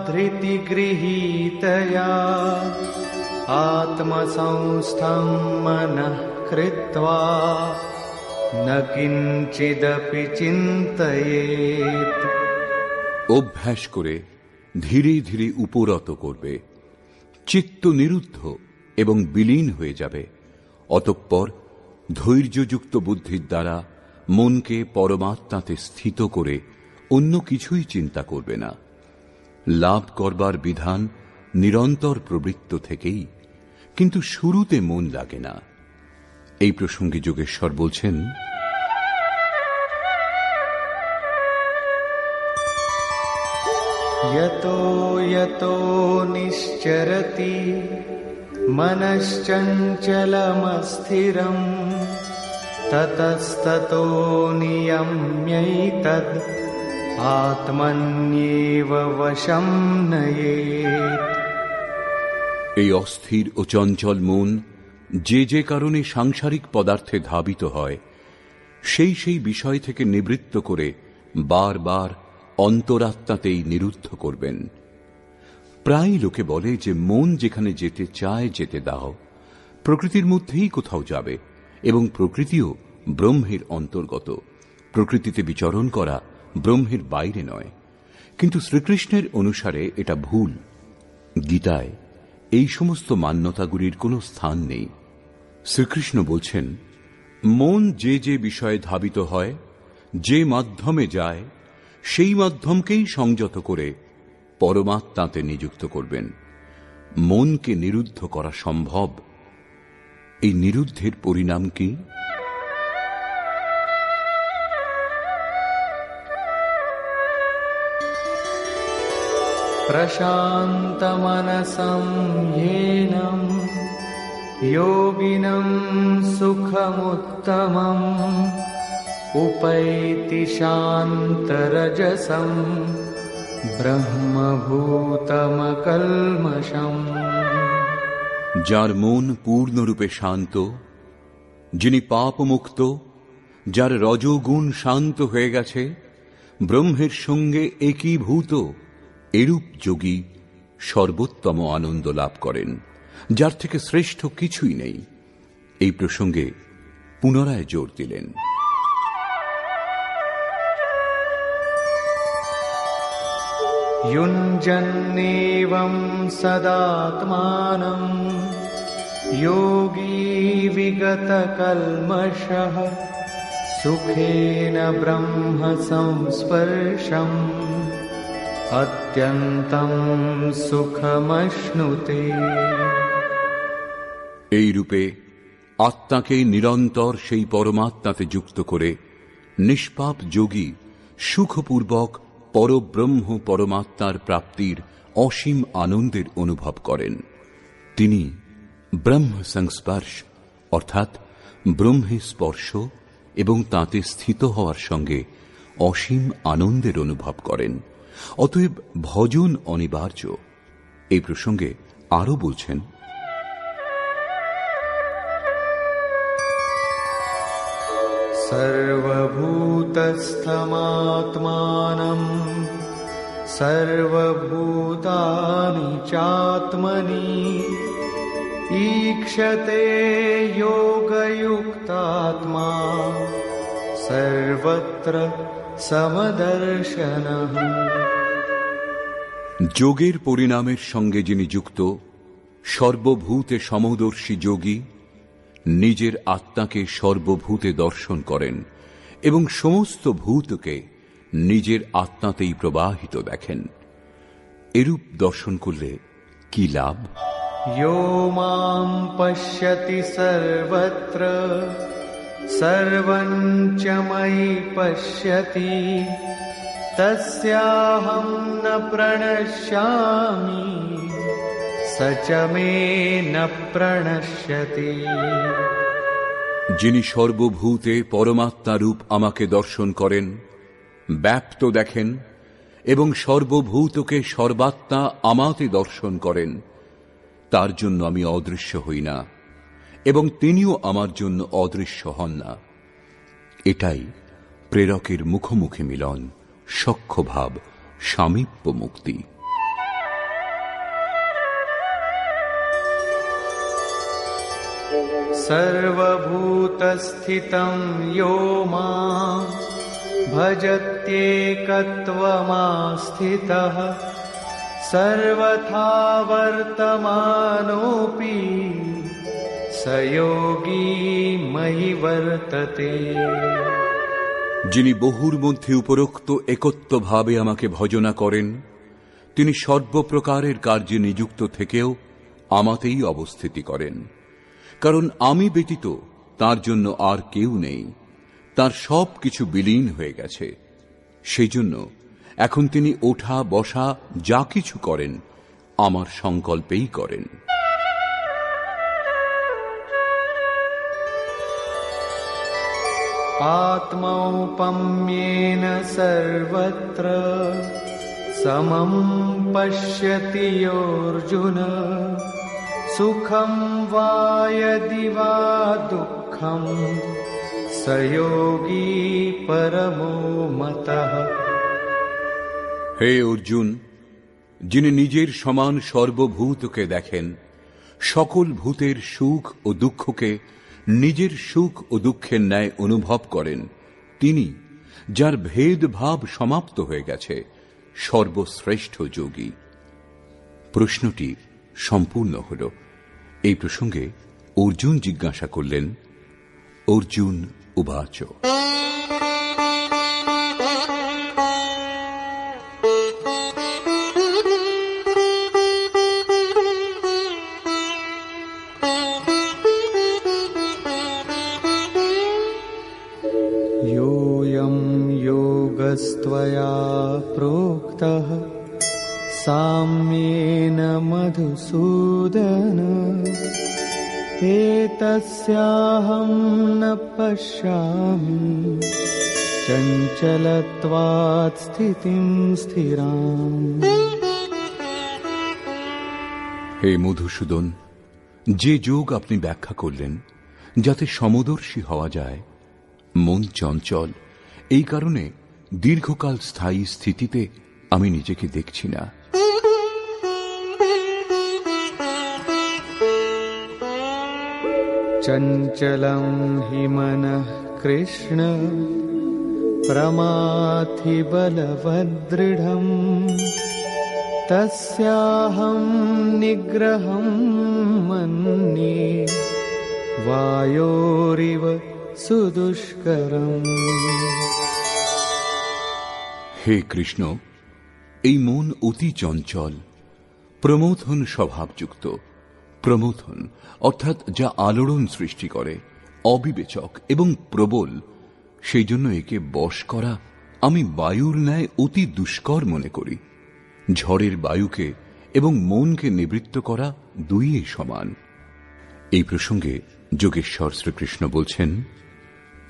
ধৃতি গৃহীতয়া আত্মসংস্থং মনঃ কৃত্বা ন কিঞ্চিদপি চিন্তয়েৎ। অভ্যাস করে ধীরে ধীরে উপরত করবে, চিত্ত নিরুদ্ধ এবং বিলীন হয়ে যাবে। অতঃপর ধৈর্যযুক্ত বুদ্ধির দ্বারা মনকে পরমাত্মাতে স্থিত করে অন্য কিছুই চিন্তা করবে না। লাভ করবার বিধান নিরন্তর প্রবৃত্ত থেকেই, কিন্তু শুরুতে মন লাগে না। এই প্রসঙ্গে যোগেশ্বর বলছেন, यतो यतो निश्चरति मनश्चञ्चलमस्थिरम् ततस्ततो नियम्यैतद् आत्मन्येव वशं नयेत्। এই অস্থির ও চঞ্চল মন যে যে কারণে সাংসারিক পদার্থে ধাবিত হয় সেই সেই বিষয় থেকে নিবৃত্ত করে বারবার অন্তরাত্মাতেই নিরুদ্ধ করবেন। প্রায় লোকে বলে যে মন যেখানে যেতে চায় যেতে দাও, প্রকৃতির মধ্যেই কোথাও যাবে এবং প্রকৃতিও ব্রহ্মের অন্তর্গত। প্রকৃতিতে বিচরণ করা ব্রহ্মের বাইরে নয়। কিন্তু শ্রীকৃষ্ণের অনুসারে এটা ভুল। গীতায় এই সমস্ত মান্যতাগুলির কোনো স্থান নেই। শ্রীকৃষ্ণ বলছেন, মন যে যে বিষয়ে ধাবিত হয়, যে মাধ্যমে যায়, সেই মাধ্যমকেই সংযত করে পরমাত্মাতে নিযুক্ত করবেন। মনকে নিরুদ্ধ করা সম্ভব। এই নিরুদ্ধের পরিণাম কি? प्रशान्तमनसं येनं योगिनं सुखमुत्तमम् उपैति शान्तरजसं ब्रह्मभूतमकल्मषम्। যার মন পূর্ণরূপে শান্ত, যিনি পাপমুক্ত, যার রজোগুণ শান্ত হয়ে গেছে, ব্রহ্মের সঙ্গে একীভূত, এরূপ যোগী সর্বোত্তম আনন্দ লাভ করেন, যার থেকে শ্রেষ্ঠ কিছুই নেই। এই প্রসঙ্গে পুনরায় জোর দিলেন। युञ्जन्नेवं सदात्मानं योगी विगतकल्मषः सुखेन ब्रह्म संस्पर्शम् अत्यन्तं सुखमश्नुते। এই রূপে আত্মাকে নিরন্তর সেই পরমাত্মাতে যুক্ত করে নিষ্পাপ যোগী সুখপূর্বক পরব্রহ্ম পরমাত্মার প্রাপ্তির অসীম আনন্দের অনুভব করেন। তিনি ব্রহ্ম সংস্পর্শ অর্থাৎ ব্রহ্মে স্পর্শ এবং তাতে স্থিত হওয়ার সঙ্গে অসীম আনন্দের অনুভব করেন। অতএব ভজন অনিবার্য। এই প্রসঙ্গে আরো বলছেন, सर्वभूतस्थमात्मानं सर्वभूतानि चात्मनि ईक्षते योगयुक्तात्मा सर्वत्र समदर्शनः। যোগের পরিণামের সঙ্গে যিনি যুক্ত, সর্বভূতে সমদর্শী যোগী নিজের আত্মাকে সর্বভূতে দর্শন করেন এবং সমস্ত ভূতকে নিজের আত্মাতেই প্রবাহিত দেখেন। এরূপ দর্শন করলে কি লাভ? यो मां पश्यति सर्वत्र सर्वं च मयि पश्यति तस्याहं न प्रणश्यामि स च मे न प्रणश्यति। যিনি সর্বভূতে পরমাত্মারূপ আমাকে দর্শন করেন, ব্যাপ্ত দেখেন এবং সর্বভূতকে সর্বাত্মা আমাতে দর্শন করেন, তার জন্য আমি অদৃশ্য হই না এবং তিনিও আমার জন্য অদৃশ্য হন না। এটাই প্রেরকের মুখোমুখি মিলন, সখ্যভাব, সামীপ্য মুক্তি। सर्वभूतस्थितं यो मां भजत्येकत्वमास्थितः सर्वथा वर्तमानोऽपि स योगी मयि वर्तते। যিনি বহুর মধ্যে উপরোক্ত একত্বভাবে আমাকে ভজনা করেন, তিনি সর্বপ্রকারের কার্যে নিযুক্ত থেকেও আমাতেই অবস্থিতি করেন। কারণ আমি ব্যতীত তার জন্য আর কেউ নেই, তার সব কিছু বিলীন হয়ে গেছে। সেই জন্য এখন তিনি ওঠা বসা যা কিছু করেন আমার সংকল্পেই করেন। आत्मौपम्येन सर्वत्र समं पश्यति योऽर्जुन सुखं वा यदि वा दुःखं स योगी परमो मतः। হে অর্জুন, যিনি নিজের সমান সর্বভূতকে দেখেন, সকল ভূতের সুখ ও দুঃখকে নিজের সুখ ও দুঃখের ন্যায় অনুভব করেন, তিনি, যার ভেদভাব সমাপ্ত হয়ে গেছে, সর্বশ্রেষ্ঠ যোগী। প্রশ্নটি সম্পূর্ণ হল। এই প্রসঙ্গে অর্জুন জিজ্ঞাসা করলেন, অর্জুন উবাচ। योऽयं योगस्त्वया प्रोक्तः साम्येन मधुसूदन, एतस्याहं न पश्यामि चञ्चलत्वात् स्थितिं स्थिराम्। হে মধুসূদন, যে যোগ আপনি ব্যাখ্যা করলেন যাতে সমদর্শী হওয়া যায়, মন চঞ্চল, এই কারণে দীর্ঘকাল স্থায়ী স্থিতিতে আমি নিজেকে দেখছি না। चञ्चलं हि मनः कृष्ण प्रमाथि बलवदृढम्, तस्याहं निग्रहं मन्ये वायोरिव सुदुष्करम्। হে কৃষ্ণ, এই মন অতি চঞ্চল, প্রমথন স্বভাবযুক্ত। প্রমথন অর্থাৎ যা আলোড়ন সৃষ্টি করে, অবিবেচক এবং প্রবল, সেই জন্য একে বশ করা আমি বায়ুর ন্যায় অতি দুষ্কর মনে করি। ঝড়ের বায়ুকে এবং মনকে নিবৃত্ত করা দুইই সমান। এই প্রসঙ্গে যোগেশ্বর শ্রীকৃষ্ণ বলছেন,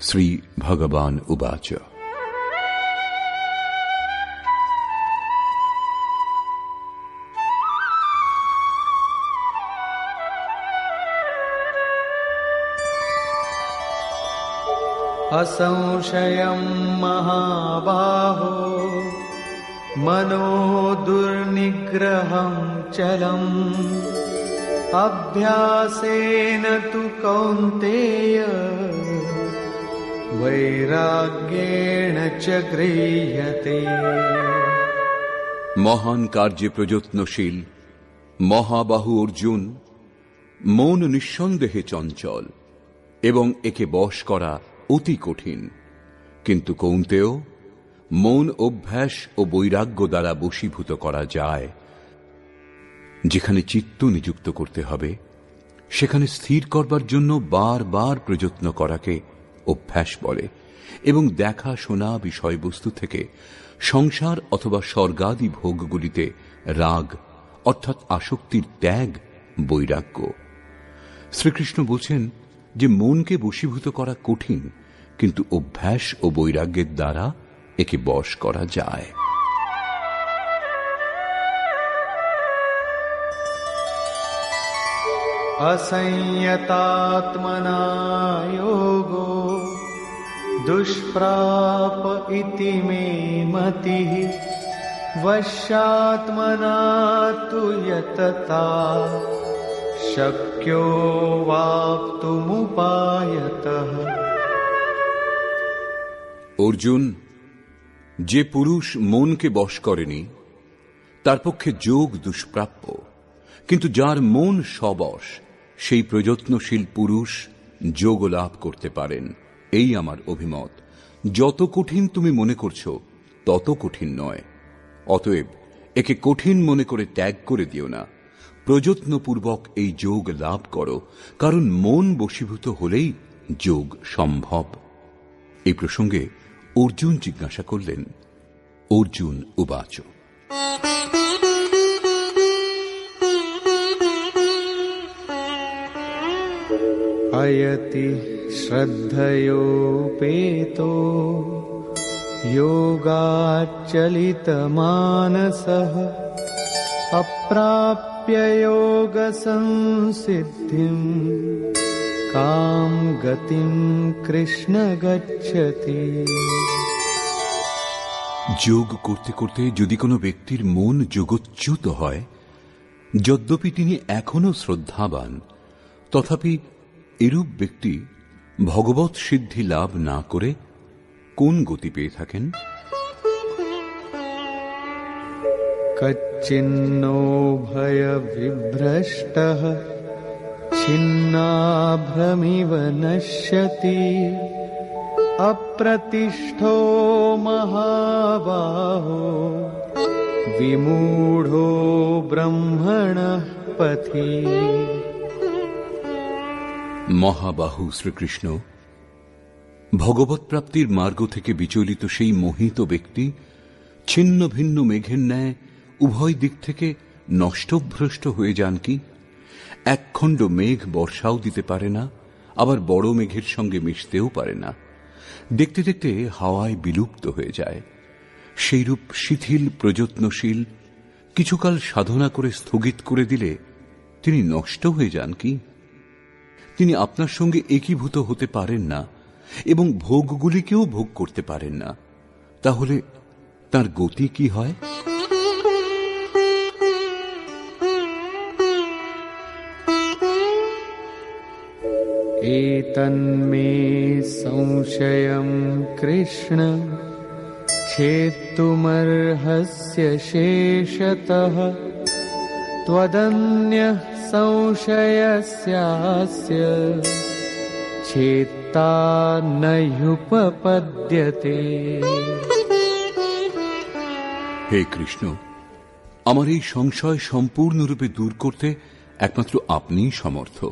শ্রী ভগবান উবাচ। असंशयं महाबाहो मनो दुर्निग्रहं चलम्, अभ्यासेन तु कौन्तेय वैराग्येण च गृह्यते। মহান কার্যে প্রযত্নশীল মহাবাহু অর্জুন, মন নিঃসন্দেহে চঞ্চল এবং একে বশ করা অতি কঠিন। কিন্তু কৌন্তেয়, মন অভ্যাস ও বৈরাগ্য দ্বারা বশীভূত করা যায়। যেখানে চিত্ত নিযুক্ত করতে হবে, সেখানে স্থির করবার জন্য বারবার প্রযত্ন করাকে অভ্যাস বলে, এবং দেখা শোনা বিষয়বস্তু থেকে সংসার অথবা স্বর্গাদি ভোগগুলিতে রাগ অর্থাৎ আসক্তির ত্যাগ বৈরাগ্য। শ্রীকৃষ্ণ বলছেন যে মনকে বশীভূত করা কঠিন, কিন্তু অভ্যাস ও বৈরাগ্যের দ্বারা একে বশ করা যায়। असंयतात्मना योगो दुष्प्राप इति मे मतिः, वश्यात्मना तु यतता शक्यो वाप्तुमुपायतः। অর্জুন, যে পুরুষ মনকে বশ করেনি তার পক্ষে যোগ দুষ্প্রাপ্য, কিন্তু যার মন সবশ সেই প্রযত্নশীল পুরুষ যোগ লাভ করতে পারেন। এই আমার অভিমত। যত কঠিন তুমি মনে করছো তত কঠিন নয়। অতএব একে কঠিন মনে করে ত্যাগ করে দিও না, প্রযত্নপূর্বক এই যোগ লাভ করো, কারণ মন বশীভূত হলেই যোগ সম্ভব। এই প্রসঙ্গে অর্জুন জিজ্ঞাসা করলেন, অর্জুন উবাচ। अयति श्रद्धयोपेतो योगाच्चलितमानसः अप्राप्य प्राप्य योग संसिद्धिं काम गतिं कृष्ण गच्छति। যোগ করতে করতে যদি কোনো ব্যক্তির মন যোগচ্যুত হয়, যদ্যপি তিনি এখনো শ্রদ্ধাবান, তথাপি এরূপ ব্যক্তি ভগবৎ সিদ্ধি লাভ না করে কোন গতি পেয়ে থাকেন? कच्चिन्नो भय विभ्रष्टः छिन्नाभ्रमिव नश्यति अप्रतिष्ठो महाबाहो विमूढो ब्रह्मणः पथि। মহাবাহু শ্রীকৃষ্ণ, ভগবৎ প্রাপ্তির মার্গ থেকে বিচলিত সেই মোহিত ব্যক্তি ছিন্ন ভিন্ন মেঘের ন্যায় উভয় দিক থেকে নষ্টভ্রষ্ট হয়ে যান কি? একখণ্ড মেঘ বর্ষাও দিতে পারে না, আবার বড় মেঘের সঙ্গে মিশতেও পারে না। দেখতে দেখতে হাওয়ায় বিলুপ্ত হয়ে যায়। সেইরূপ শিথিল প্রযত্নশীল কিছুকাল সাধনা করে স্থগিত করে দিলে তিনি নষ্ট হয়ে যান কি? তিনি আপনার সঙ্গে একীভূত হতে পারেন না এবং ভোগগুলিকেও ভোগ করতে পারেন না। তাহলে তার গতি কি হয়? एतन्मे संशयं कृष्ण छेत्तुमर्हस्य शेषतः त्वदन्यः संशयस्यास्य छेत्ता न ह्युपपद्यते। হে কৃষ্ণ, আমার এই সংশয় সম্পূর্ণরূপে দূর করতে একমাত্র আপনিই সমর্থ।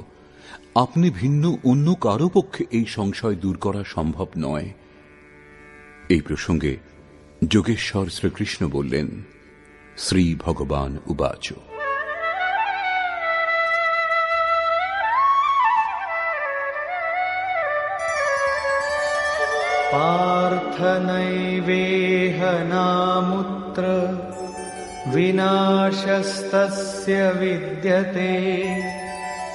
আপনি ভিন্ন অন্য কারো পক্ষে এই সংশয় দূর করা সম্ভব নয়। এই প্রসঙ্গে যোগেশ্বর শ্রীকৃষ্ণ বললেন, শ্রী ভগবান উবাচ। पार्थ नैवेह नामुत्र विनाशस्तस्य विद्यते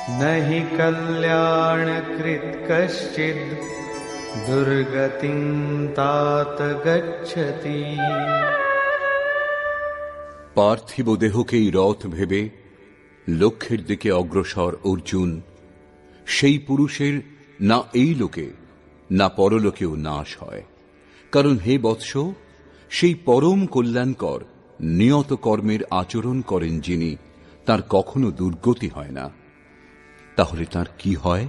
न हि कल्याणकृत् कश्चिद् दुर्गतिं तात गच्छति। পার্থিব দেহকেই রথ ভেবে লক্ষ্যের দিকে অগ্রসর অর্জুন, সেই পুরুষের না এই লোকে না পরলোকেও নাশ হয়। কারণ হে বৎস, সেই পরম কল্যাণকর নিয়ত কর্মের আচরণ করেন যিনি, তার কখনো দুর্গতি হয় না। তাহলে তার কি হয়?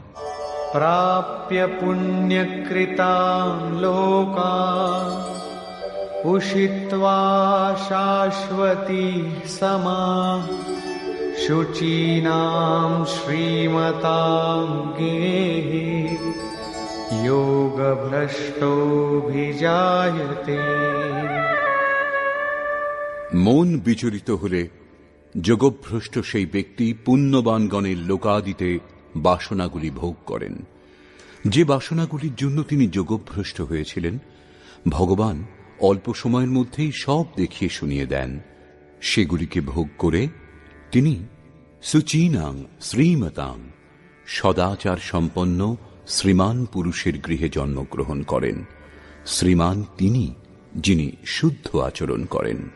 प्राप्य पुण्यकृतान् लोकान् उषित्वा शाश्वती समाः शुचीनां श्रीमतां गेहे योगभ्रष्टोऽभिजायते। মন বিচলিত হলে যোগভ্রষ্ট সেই ব্যক্তি পুণ্যবানগণের লোকাদিতে বাসনাগুলি ভোগ করেন। যে বাসনাগুলির জন্য তিনি যোগভ্রষ্ট হয়েছিলেন, ভগবান অল্প সময়ের মধ্যেই সব দেখিয়ে শুনিয়ে দেন। সেগুলিকে ভোগ করে তিনি সুচীনাং শ্রীমতাং সদাচার সম্পন্ন শ্রীমান পুরুষের গৃহে জন্মগ্রহণ করেন। শ্রীমান তিনি, যিনি শুদ্ধ আচরণ করেন।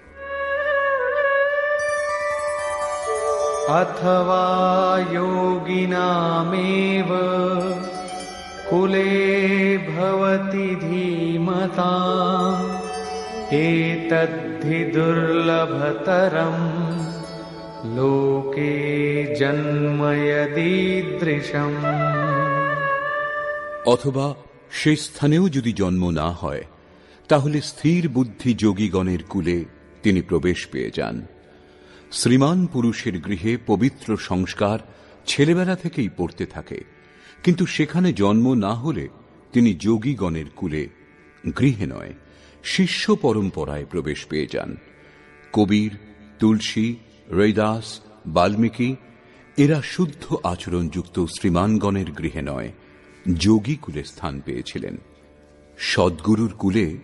अथवा योगिनामेव कुले भवति धीमताम् एतद्धि दुर्लभतरम् लोके जन्म यदीदृशम्। অথবা সে স্থানেও যদি জন্ম না হয়, তাহলে স্থির বুদ্ধি যোগীগণের কুলে তিনি প্রবেশ পেয়ে যান। শ্রীমান পুরুষের গৃহে পবিত্র সংস্কার ছেলেবেলা থেকেই পড়তে থাকে, কিন্তু সেখানে জন্ম না হলে তিনি যোগীগণের কুলে, গৃহে নয় শিষ্য পরম্পরায় প্রবেশ পেয়ে যান। কবির, তুলসী, রৈদাস, বাল্মীকি এরা শুদ্ধ আচরণযুক্ত শ্রীমানগণের গৃহে নয়, যোগী কুলে স্থান পেয়েছিলেন। সদ্গুরুর কুলে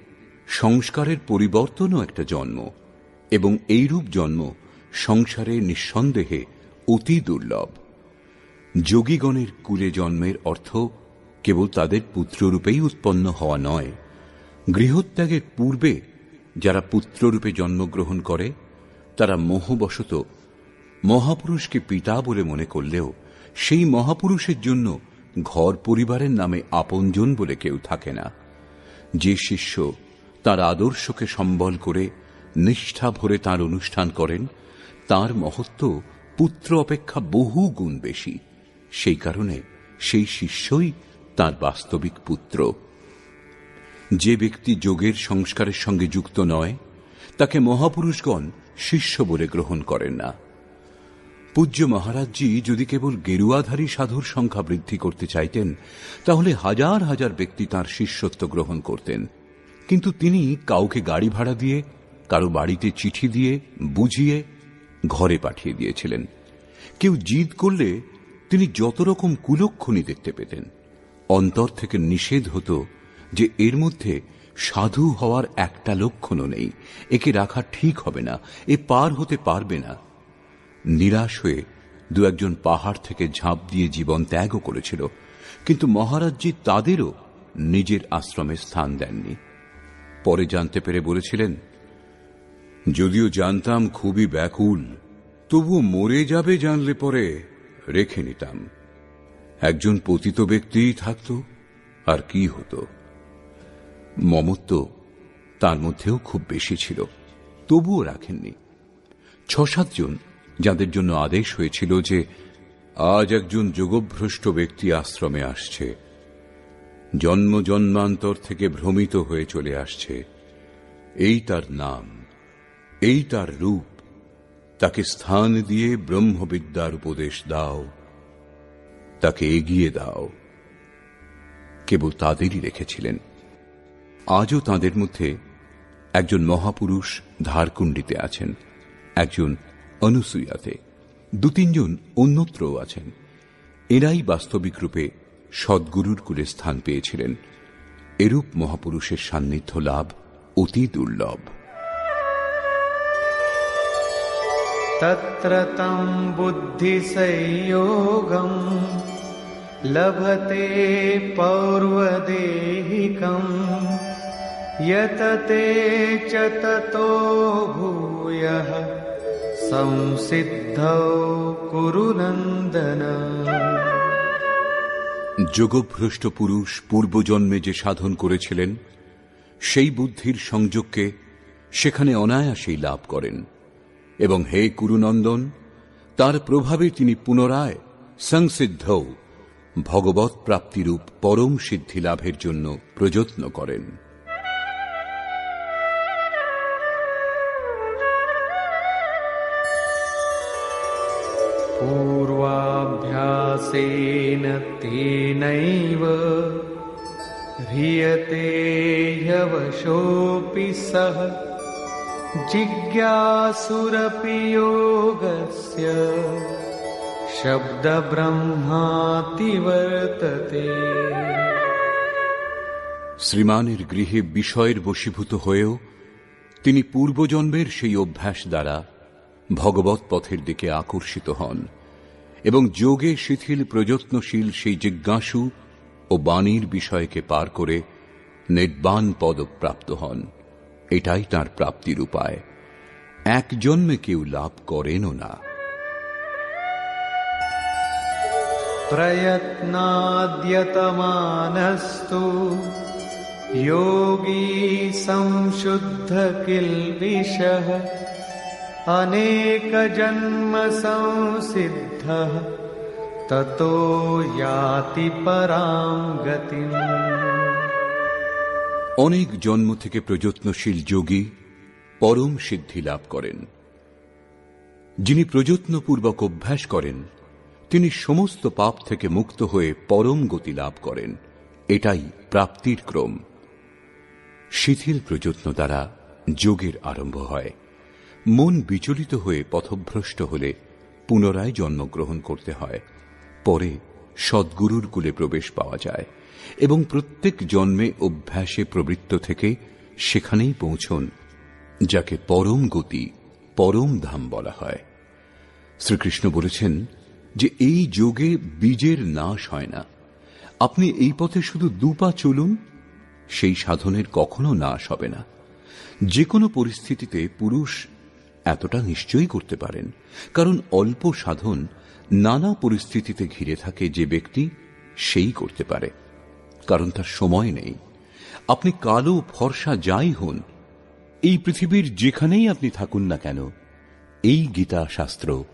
সংস্কারের পরিবর্তনও একটা জন্ম, এবং এইরূপ জন্ম সংসারে নিঃসন্দেহে অতি দুর্লভ। যোগীগণের কুলে জন্মের অর্থ কেবল তাদের পুত্ররূপেই উৎপন্ন হওয়া নয়, গৃহত্যাগের পূর্বে যারা পুত্ররূপে জন্মগ্রহণ করে তারা মোহবশত মহাপুরুষকে পিতা বলে মনে করলেও সেই মহাপুরুষের জন্য ঘর পরিবারের নামে আপনজন বলে কেউ থাকে না। যে শিষ্য তার আদর্শকে সম্বল করে নিষ্ঠা ভরে তার অনুষ্ঠান করেন, তার মহত্ব পুত্র অপেক্ষা বহু গুণ বেশি। সেই কারণে সেই শিষ্যই তার বাস্তবিক পুত্র। যে ব্যক্তি যোগের সংস্কারের সঙ্গে যুক্ত নয়, তাকে মহাপুরুষগণ শিষ্য বলে গ্রহণ করেন না। পূজ্য মহারাজজি যদি কেবল গেরুয়াধারী সাধুর সংখ্যা বৃদ্ধি করতে চাইতেন, তাহলে হাজার হাজার ব্যক্তি তাঁর শিষ্যত্ব গ্রহণ করতেন। কিন্তু তিনি কাউকে গাড়ি ভাড়া দিয়ে, কারো বাড়িতে চিঠি দিয়ে বুঝিয়ে ঘরে পাঠিয়ে দিয়েছিলেন। কেউ জিদ করলে তিনি যত রকম কুলক্ষণী দেখতে পেতেন। অন্তর থেকে নিষেধ হতো যে এর মধ্যে সাধু হওয়ার একটা লক্ষণও নেই, একে রাখা ঠিক হবে না, এ পার হতে পারবে না। নিরাশ হয়ে দু একজন পাহাড় থেকে ঝাঁপ দিয়ে জীবন ত্যাগও করেছিল, কিন্তু মহারাজজি তাদেরও নিজের আশ্রমে স্থান দেননি। পরে জানতে পেরে বলেছিলেন, যদিও জানতাম খুবই ব্যাকুল, তবু মরে যাবে জানলে পরে রেখে নিতাম। একজন পতিত ব্যক্তিই থাকত, আর কি হতো। মমত্ব তার মধ্যেও খুব বেশি ছিল, তবুও রাখেননি। ৬-৭ জন যাদের জন্য আদেশ হয়েছিল যে আজ একজন যোগভ্রষ্ট ব্যক্তি আশ্রমে আসছে, জন্ম জন্মান্তর থেকে ভ্রমিত হয়ে চলে আসছে, এই তার নাম, এই তার রূপ, তাকে স্থান দিয়ে ব্রহ্মবিদ্যার উপদেশ দাও, তাকে এগিয়ে দাও। কেবল তাদেরই রেখেছিলেন। আজও তাদের মধ্যে একজন মহাপুরুষ ধারকুণ্ডিতে আছেন, একজন অনুসূয়াতে, ২-৩ জন অন্যত্রও আছেন। এরাই বাস্তবিক রূপে সদ্গুরুর কুলে স্থান পেয়েছিলেন। এরূপ মহাপুরুষের সান্নিধ্য লাভ অতি দুর্লভ। তত্র তং বুদ্ধি সংযোগম লভতে পৌর্বদেহিকম यतते च ततो भूयः संसिद्धौ कुरु नन्दन। যোগভ্রষ্ট পুরুষ পূর্বজন্মে যে সাধন করেছিলেন, সেই বুদ্ধির সংযোগকে সেখানে অনায়াসেই লাভ করেন, এবং হে কুরুনন্দন, তার প্রভাবে তিনি পুনরায় সংসিদ্ধৌ ভগবৎ প্রাপ্তিরূপ পরম সিদ্ধি লাভের জন্য প্রযত্ন করেন। पूर्वाभ्यासेन तेनैव ह्रियते ह्यवशोऽपि सः जिज्ञासुरपि योगस्य शब्दब्रह्माति वर्तते। শ্রীমানের গৃহে বিষয়ের বশীভূত হয়েও তিনি পূর্বজন্মের সেই অভ্যাস দ্বারা ভগবৎ পথের দিকে আকর্ষিত হন এবং যোগে শিথিল প্রযত্নশীল সেই জিজ্ঞাসু ও বাণীর বিষয়কে পার করে নির্বাণ পদ প্রাপ্ত হন। এটাই তাঁর প্রাপ্তির উপায়। এক জন্মে কেউ লাভ করেনও না। প্রয়ত্নাদ্যতমানস্তু যোগী সংশুদ্ধ কিলবিষঃ अनेक जन्म संसिद्धः ततो याति परां गतिम्। অনেক জন্ম থেকে প্রযত্নশীল যোগী পরম সিদ্ধি লাভ করেন। যিনি প্রযত্নপূর্বক অভ্যাস করেন, তিনি সমস্ত পাপ থেকে মুক্ত হয়ে পরম গতি লাভ করেন। এটাই প্রাপ্তির ক্রম। শিথিল প্রযত্ন দ্বারা যোগের আরম্ভ হয়। মন বিচলিত হয়ে পথভ্রষ্ট হলে পুনরায় জন্মগ্রহণ করতে হয়। পরে সদ্গুরুর কুলে প্রবেশ পাওয়া যায় এবং প্রত্যেক জন্মে অভ্যাসে প্রবৃত্ত থেকে সেখানেই পৌঁছন, যাকে পরম গতি, পরম ধাম বলা হয়। শ্রীকৃষ্ণ বলেছেন যে এই যোগে বীজের নাশ হয় না। আপনি এই পথে শুধু দুপা চলুন, সেই সাধনের কখনো নাশ হবে না। যে কোনো পরিস্থিতিতে পুরুষ এতটা নিশ্চয়ই করতে পারেন, কারণ অল্প সাধন নানা পরিস্থিতিতে ঘিরে থাকে যে ব্যক্তি সেই করতে পারে, কারণ তার সময় নেই। আপনি কালো ফর্সা যাই হন, এই পৃথিবীর যেখানেই আপনি থাকুন না কেন, এই গীতা শাস্ত্র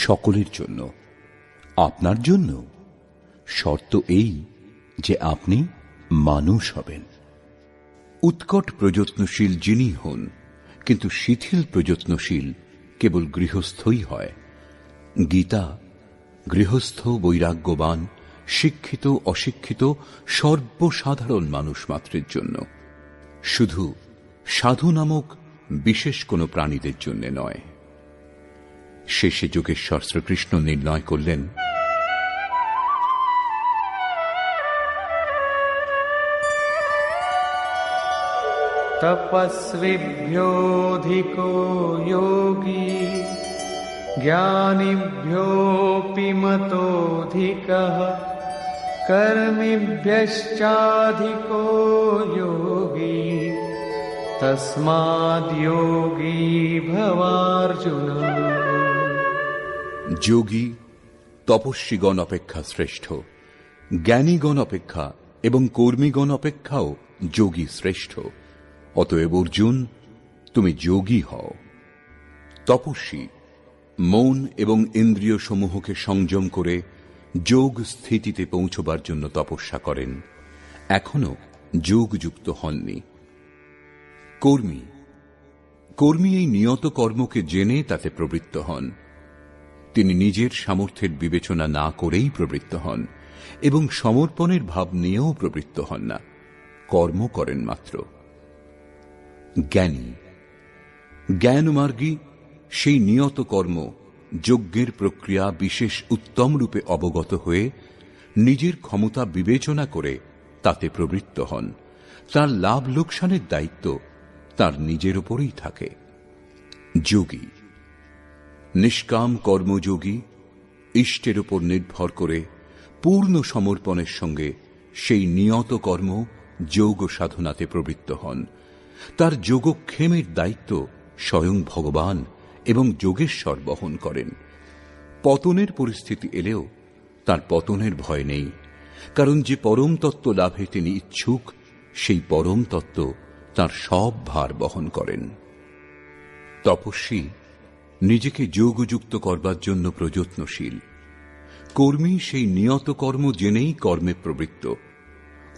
সকলের জন্য, আপনার জন্য। শর্ত এই যে আপনি মানুষ হবেন। উৎকট প্রযত্নশীল যিনি হন, কিন্তু শিথিল প্রযত্নশীল কেবল গৃহস্থই হয়। গীতা গৃহস্থ, বৈরাগ্যবান, শিক্ষিত, অশিক্ষিত সর্বসাধারণ মানুষ মাত্রের জন্য, শুধু সাধু নামক বিশেষ কোনো প্রাণীদের জন্য নয়। শেষে যোগেশ্বর শ্রীকৃষ্ণ নির্ণয় করলেন, তপস্বিভ্যোऽধিকো যোগী জ্ঞানিভ্যোऽপি মতোऽধিকः কর্মিভ্যশ্চাধিকো যোগী তস্মাদ্ যোগী ভবার্জুন। যোগী তপস্বীগণ অপেক্ষা শ্রেষ্ঠ, জ্ঞানীগণ অপেক্ষা এবং কর্মীগণ অপেক্ষাও যোগী শ্রেষ্ঠ। অতএব অর্জুন, তুমি যোগী হও। তপস্বী মন এবং ইন্দ্রিয় সমূহকে সংযম করে যোগ স্থিতিতে পৌঁছবার জন্য তপস্যা করেন, এখনো যোগযুক্ত হননি। কর্মী কর্মী এই নিয়ত কর্মকে জেনে তাতে প্রবৃত্ত হন। তিনি নিজের সামর্থ্যের বিবেচনা না করেই প্রবৃত্ত হন এবং সমর্পণের ভাব নিয়েও প্রবৃত্ত হন না, কর্ম করেন মাত্র। জ্ঞানী জ্ঞানমার্গী সেই নিয়ত কর্ম, যজ্ঞের প্রক্রিয়া বিশেষ উত্তম রূপে অবগত হয়ে নিজের ক্ষমতা বিবেচনা করে তাতে প্রবৃত্ত হন। তার লাভ লোকসানের দায়িত্ব তার নিজের উপরেই থাকে। যোগী নিষ্কাম কর্মযোগী ইষ্টের উপর নির্ভর করে পূর্ণ সমর্পণের সঙ্গে সেই নিয়ত কর্ম যোগ সাধনাতে প্রবৃত্ত হন। তার যোগক্ষেমের দায়িত্ব স্বয়ং ভগবান এবং যোগেশ্বর বহন করেন। পতনের পরিস্থিতি এলেও তার পতনের ভয় নেই, কারণ যে পরম তত্ত্ব লাভে তিনি ইচ্ছুক, সেই পরম তত্ত্ব তার সব ভার বহন করেন। তপস্বী নিজেকে যোগযুক্ত করবার জন্য প্রযত্নশীল। কর্মী সেই নিয়ত কর্ম জেনেই কর্মে প্রবৃত্ত।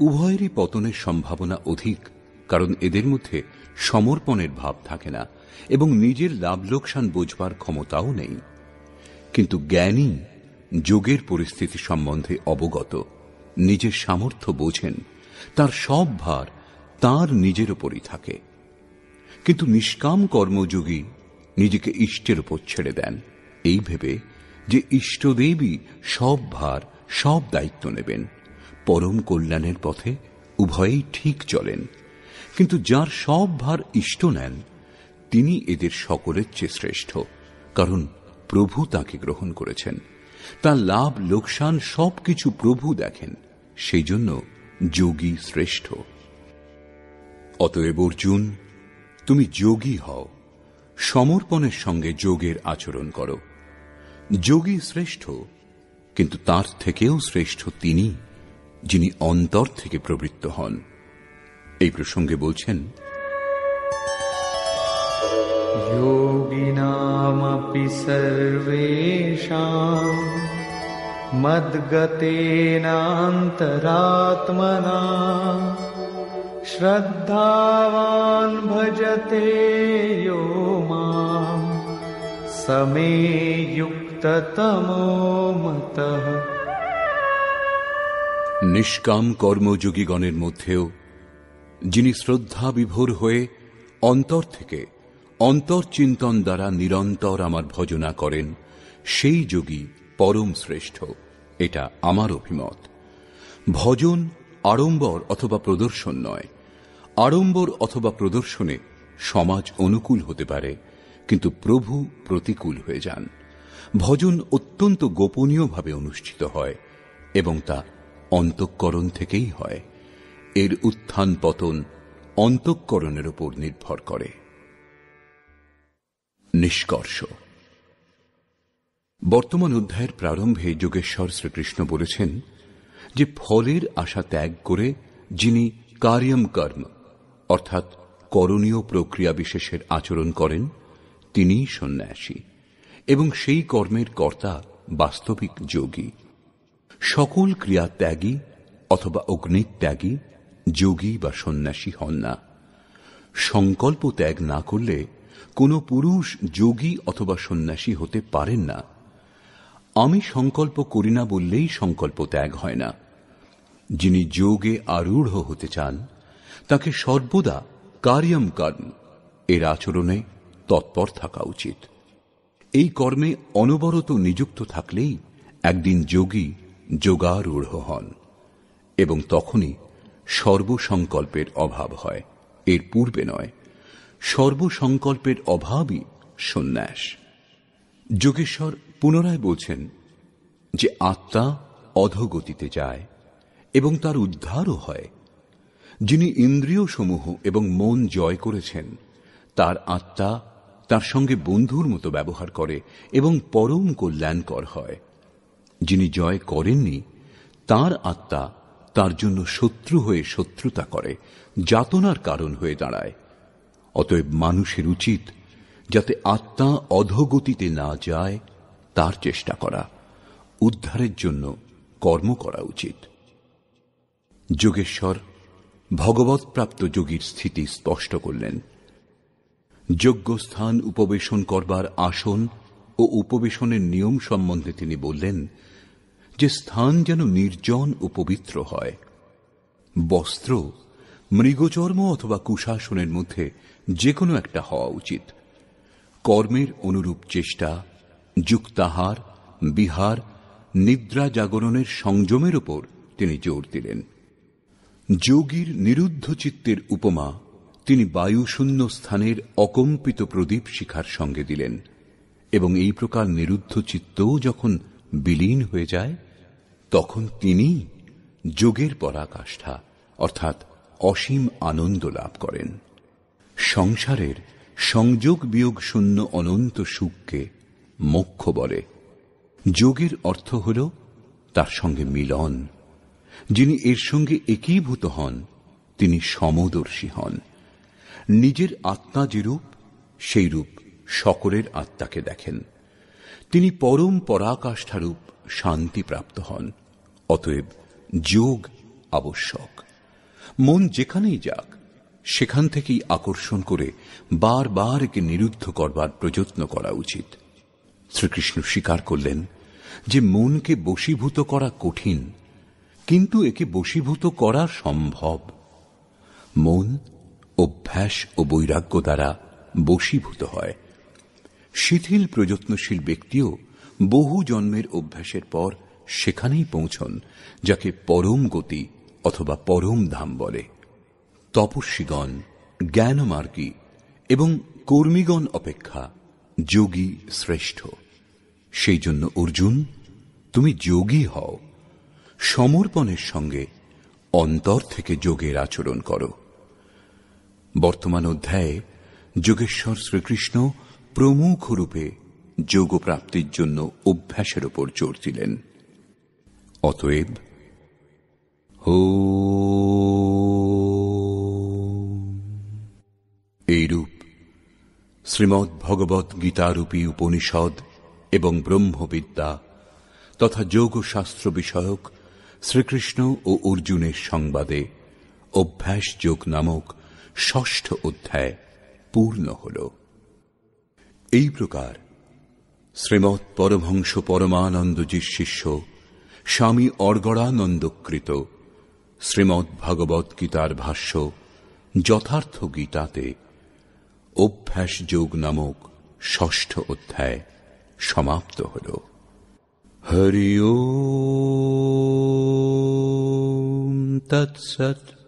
উভয়েরই পতনের সম্ভাবনা অধিক, কারণ এদের মধ্যে সমর্পণের ভাব থাকে না এবং নিজের লাভ লোকসান বোঝবার ক্ষমতাও নেই। কিন্তু জ্ঞানী যোগের পরিস্থিতি সম্বন্ধে অবগত, নিজের সামর্থ্য বোঝেন, তার সব ভার তাঁর নিজের উপরই থাকে। কিন্তু নিষ্কাম কর্মযোগী নিজেকে ইষ্টের উপর ছেড়ে দেন, এই ভেবে যে ইষ্টদেবই সব ভার, সব দায়িত্ব নেবেন। পরম কল্যাণের পথে উভয়েই ঠিক চলেন। কিন্তু যার সব ভার ইষ্ট নেন, তিনি এদের সকলের চেয়ে শ্রেষ্ঠ, কারণ প্রভু তাকে গ্রহণ করেছেন। তার লাভ লোকসান সবকিছু প্রভু দেখেন, সেই জন্য যোগী শ্রেষ্ঠ। অতএব অর্জুন, তুমি যোগী হও, সমর্পণের সঙ্গে যোগের আচরণ করো। যোগী শ্রেষ্ঠ, কিন্তু তার থেকেও শ্রেষ্ঠ তিনি, যিনি অন্তর থেকে প্রবৃত্ত হন। এই প্রসঙ্গে বলছেন, যোগিনামপি সর্বেষাং মদ্গতেনান্তরাত্মনা শ্রদ্ধাবান ভজতে যো মাম সমে যুক্ততমো মতঃ। নিষ্কাম কর্মযোগীগণের মধ্যেও যিনি শ্রদ্ধা বিভোর হয়ে অন্তর থেকে অন্তর্চিন্তন দ্বারা নিরন্তর আমার ভজনা করেন, সেই যোগী পরম শ্রেষ্ঠ, এটা আমার অভিমত। ভজন আড়ম্বর অথবা প্রদর্শন নয়। আড়ম্বর অথবা প্রদর্শনে সমাজ অনুকূল হতে পারে, কিন্তু প্রভু প্রতিকূল হয়ে যান। ভজন অত্যন্ত গোপনীয়ভাবে অনুষ্ঠিত হয় এবং তা অন্তঃকরণ থেকেই হয়। এর উত্থান পতন অন্তঃকরণের উপর নির্ভর করে। নিষ্কর্ষ। বর্তমান অধ্যায়ের প্রারম্ভে যোগেশ্বর শ্রীকৃষ্ণ বলেছেন যে ফলের আশা ত্যাগ করে যিনি কার্যম কর্ম অর্থাৎ করণীয় প্রক্রিয়া বিশেষের আচরণ করেন তিনিই সন্ন্যাসী এবং সেই কর্মের কর্তা বাস্তবিক যোগী। সকল ক্রিয়া ত্যাগী অথবা অগ্নিত্যাগী যোগী বা সন্ন্যাসী হন না। সংকল্প ত্যাগ না করলে কোনো পুরুষ যোগী অথবা সন্ন্যাসী হতে পারেন না। আমি সংকল্প করি না বললেই সংকল্প ত্যাগ হয় না। যিনি যোগে আরূঢ় হতে চান তাকে সর্বদা কার্যম কর্ম এর আচরণে তৎপর থাকা উচিত। এই কর্মে অনবরত নিযুক্ত থাকলেই একদিন যোগী যোগারূঢ় হন এবং তখনই সর্বসংকল্পের অভাব হয়, এর পূর্বে নয়। সর্বসংকল্পের অভাবই সন্ন্যাস। যোগেশ্বর পুনরায় বলছেন যে আত্মা অধোগতিতে যায় এবং তার উদ্ধারও হয়। যিনি ইন্দ্রিয় সমূহ এবং মন জয় করেছেন তার আত্মা তার সঙ্গে বন্ধুর মতো ব্যবহার করে এবং পরম কল্যাণকর হয়। যিনি জয় করেননি তার আত্মা তার জন্য শত্রু হয়ে শত্রুতা করে, যাতনার কারণ হয়ে দাঁড়ায়। অতএব মানুষের উচিত যাতে আত্মা অধোগতিতে না যায় তার চেষ্টা করা, উদ্ধারের জন্য কর্ম করা উচিত। যোগেশ্বর ভগবৎপ্রাপ্ত যোগীর স্থিতি স্পষ্ট করলেন। যজ্ঞস্থান উপবেশন করবার আসন ও উপবেশনের নিয়ম সম্বন্ধে তিনি বললেন যে স্থান যেন নির্জন ও পবিত্র হয়। বস্ত্র মৃগচর্ম অথবা কুশাসনের মধ্যে যে কোনো একটা হওয়া উচিত। কর্মের অনুরূপ চেষ্টা, যুক্তাহার, বিহার, নিদ্রা জাগরণের সংযমের উপর তিনি জোর দিলেন। যোগীর নিরুদ্ধ চিত্তের উপমা তিনি বায়ুশূন্য স্থানের অকম্পিত প্রদীপ শিখার সঙ্গে দিলেন এবং এই প্রকার নিরুদ্ধ চিত্তও যখন বিলীন হয়ে যায় তখন তিনি যোগের পরাকাষ্ঠা অর্থাৎ অসীম আনন্দ লাভ করেন। সংসারের সংযোগ বিয়োগ শূন্য অনন্ত সুখকে মোক্ষ বলে। যোগের অর্থ হল তার সঙ্গে মিলন। যিনি এর সঙ্গে একীভূত হন তিনি সমদর্শী হন। নিজের আত্মা যেরূপ সেই রূপ সকলের আত্মাকে দেখেন। তিনি পরম পরাকাষ্ঠারূপ শান্তিপ্রাপ্ত হন। অতএব যোগ আবশ্যক। মন যেখানেই যাক সেখান থেকেই আকর্ষণ করে বারবার একে নিরুদ্ধ করবার প্রযত্ন করা উচিত। শ্রীকৃষ্ণ স্বীকার করলেন যে মনকে বশীভূত করা কঠিন, কিন্তু একে বশীভূত করা সম্ভব। মন অভ্যাস ও বৈরাগ্য দ্বারা বশীভূত হয়। শিথিল প্রযত্নশীল ব্যক্তিও বহু জন্মের অভ্যাসের পর সেখানেই পৌঁছন যাকে পরম গতি অথবা পরম ধাম বলে। তপস্বীগণ, জ্ঞানমার্গী এবং কর্মীগণ অপেক্ষা যোগী শ্রেষ্ঠ। সেই জন্য অর্জুন, তুমি যোগী হও। সমর্পণের সঙ্গে অন্তর থেকে যোগের আচরণ করো। বর্তমান অধ্যায়ে যোগেশ্বর শ্রীকৃষ্ণ প্রমুখ রূপে যোগ প্রাপ্তির জন্য অভ্যাসের উপর জোর দিলেন। অতএব এইরূপ শ্রীমদ্ ভগবৎ গীতারূপী উপনিষদ এবং ব্রহ্মবিদ্যা তথা যোগশাস্ত্র বিষয়ক শ্রীকৃষ্ণ ও অর্জুনের সংবাদে অভ্যাস যোগ নামক ষষ্ঠ অধ্যায় পূর্ণ হল। এই প্রকার শ্রীমৎ পরমহংস পরমানন্দজির শিষ্য স্বামী অর্গড়ানন্দকৃত শ্রীমদ্ ভগবৎ গীতার ভাষ্য যথার্থ গীতাতে অভ্যাস যোগ নামক ষষ্ঠ অধ্যায় সমাপ্ত হল। হরি ওম তৎসৎ।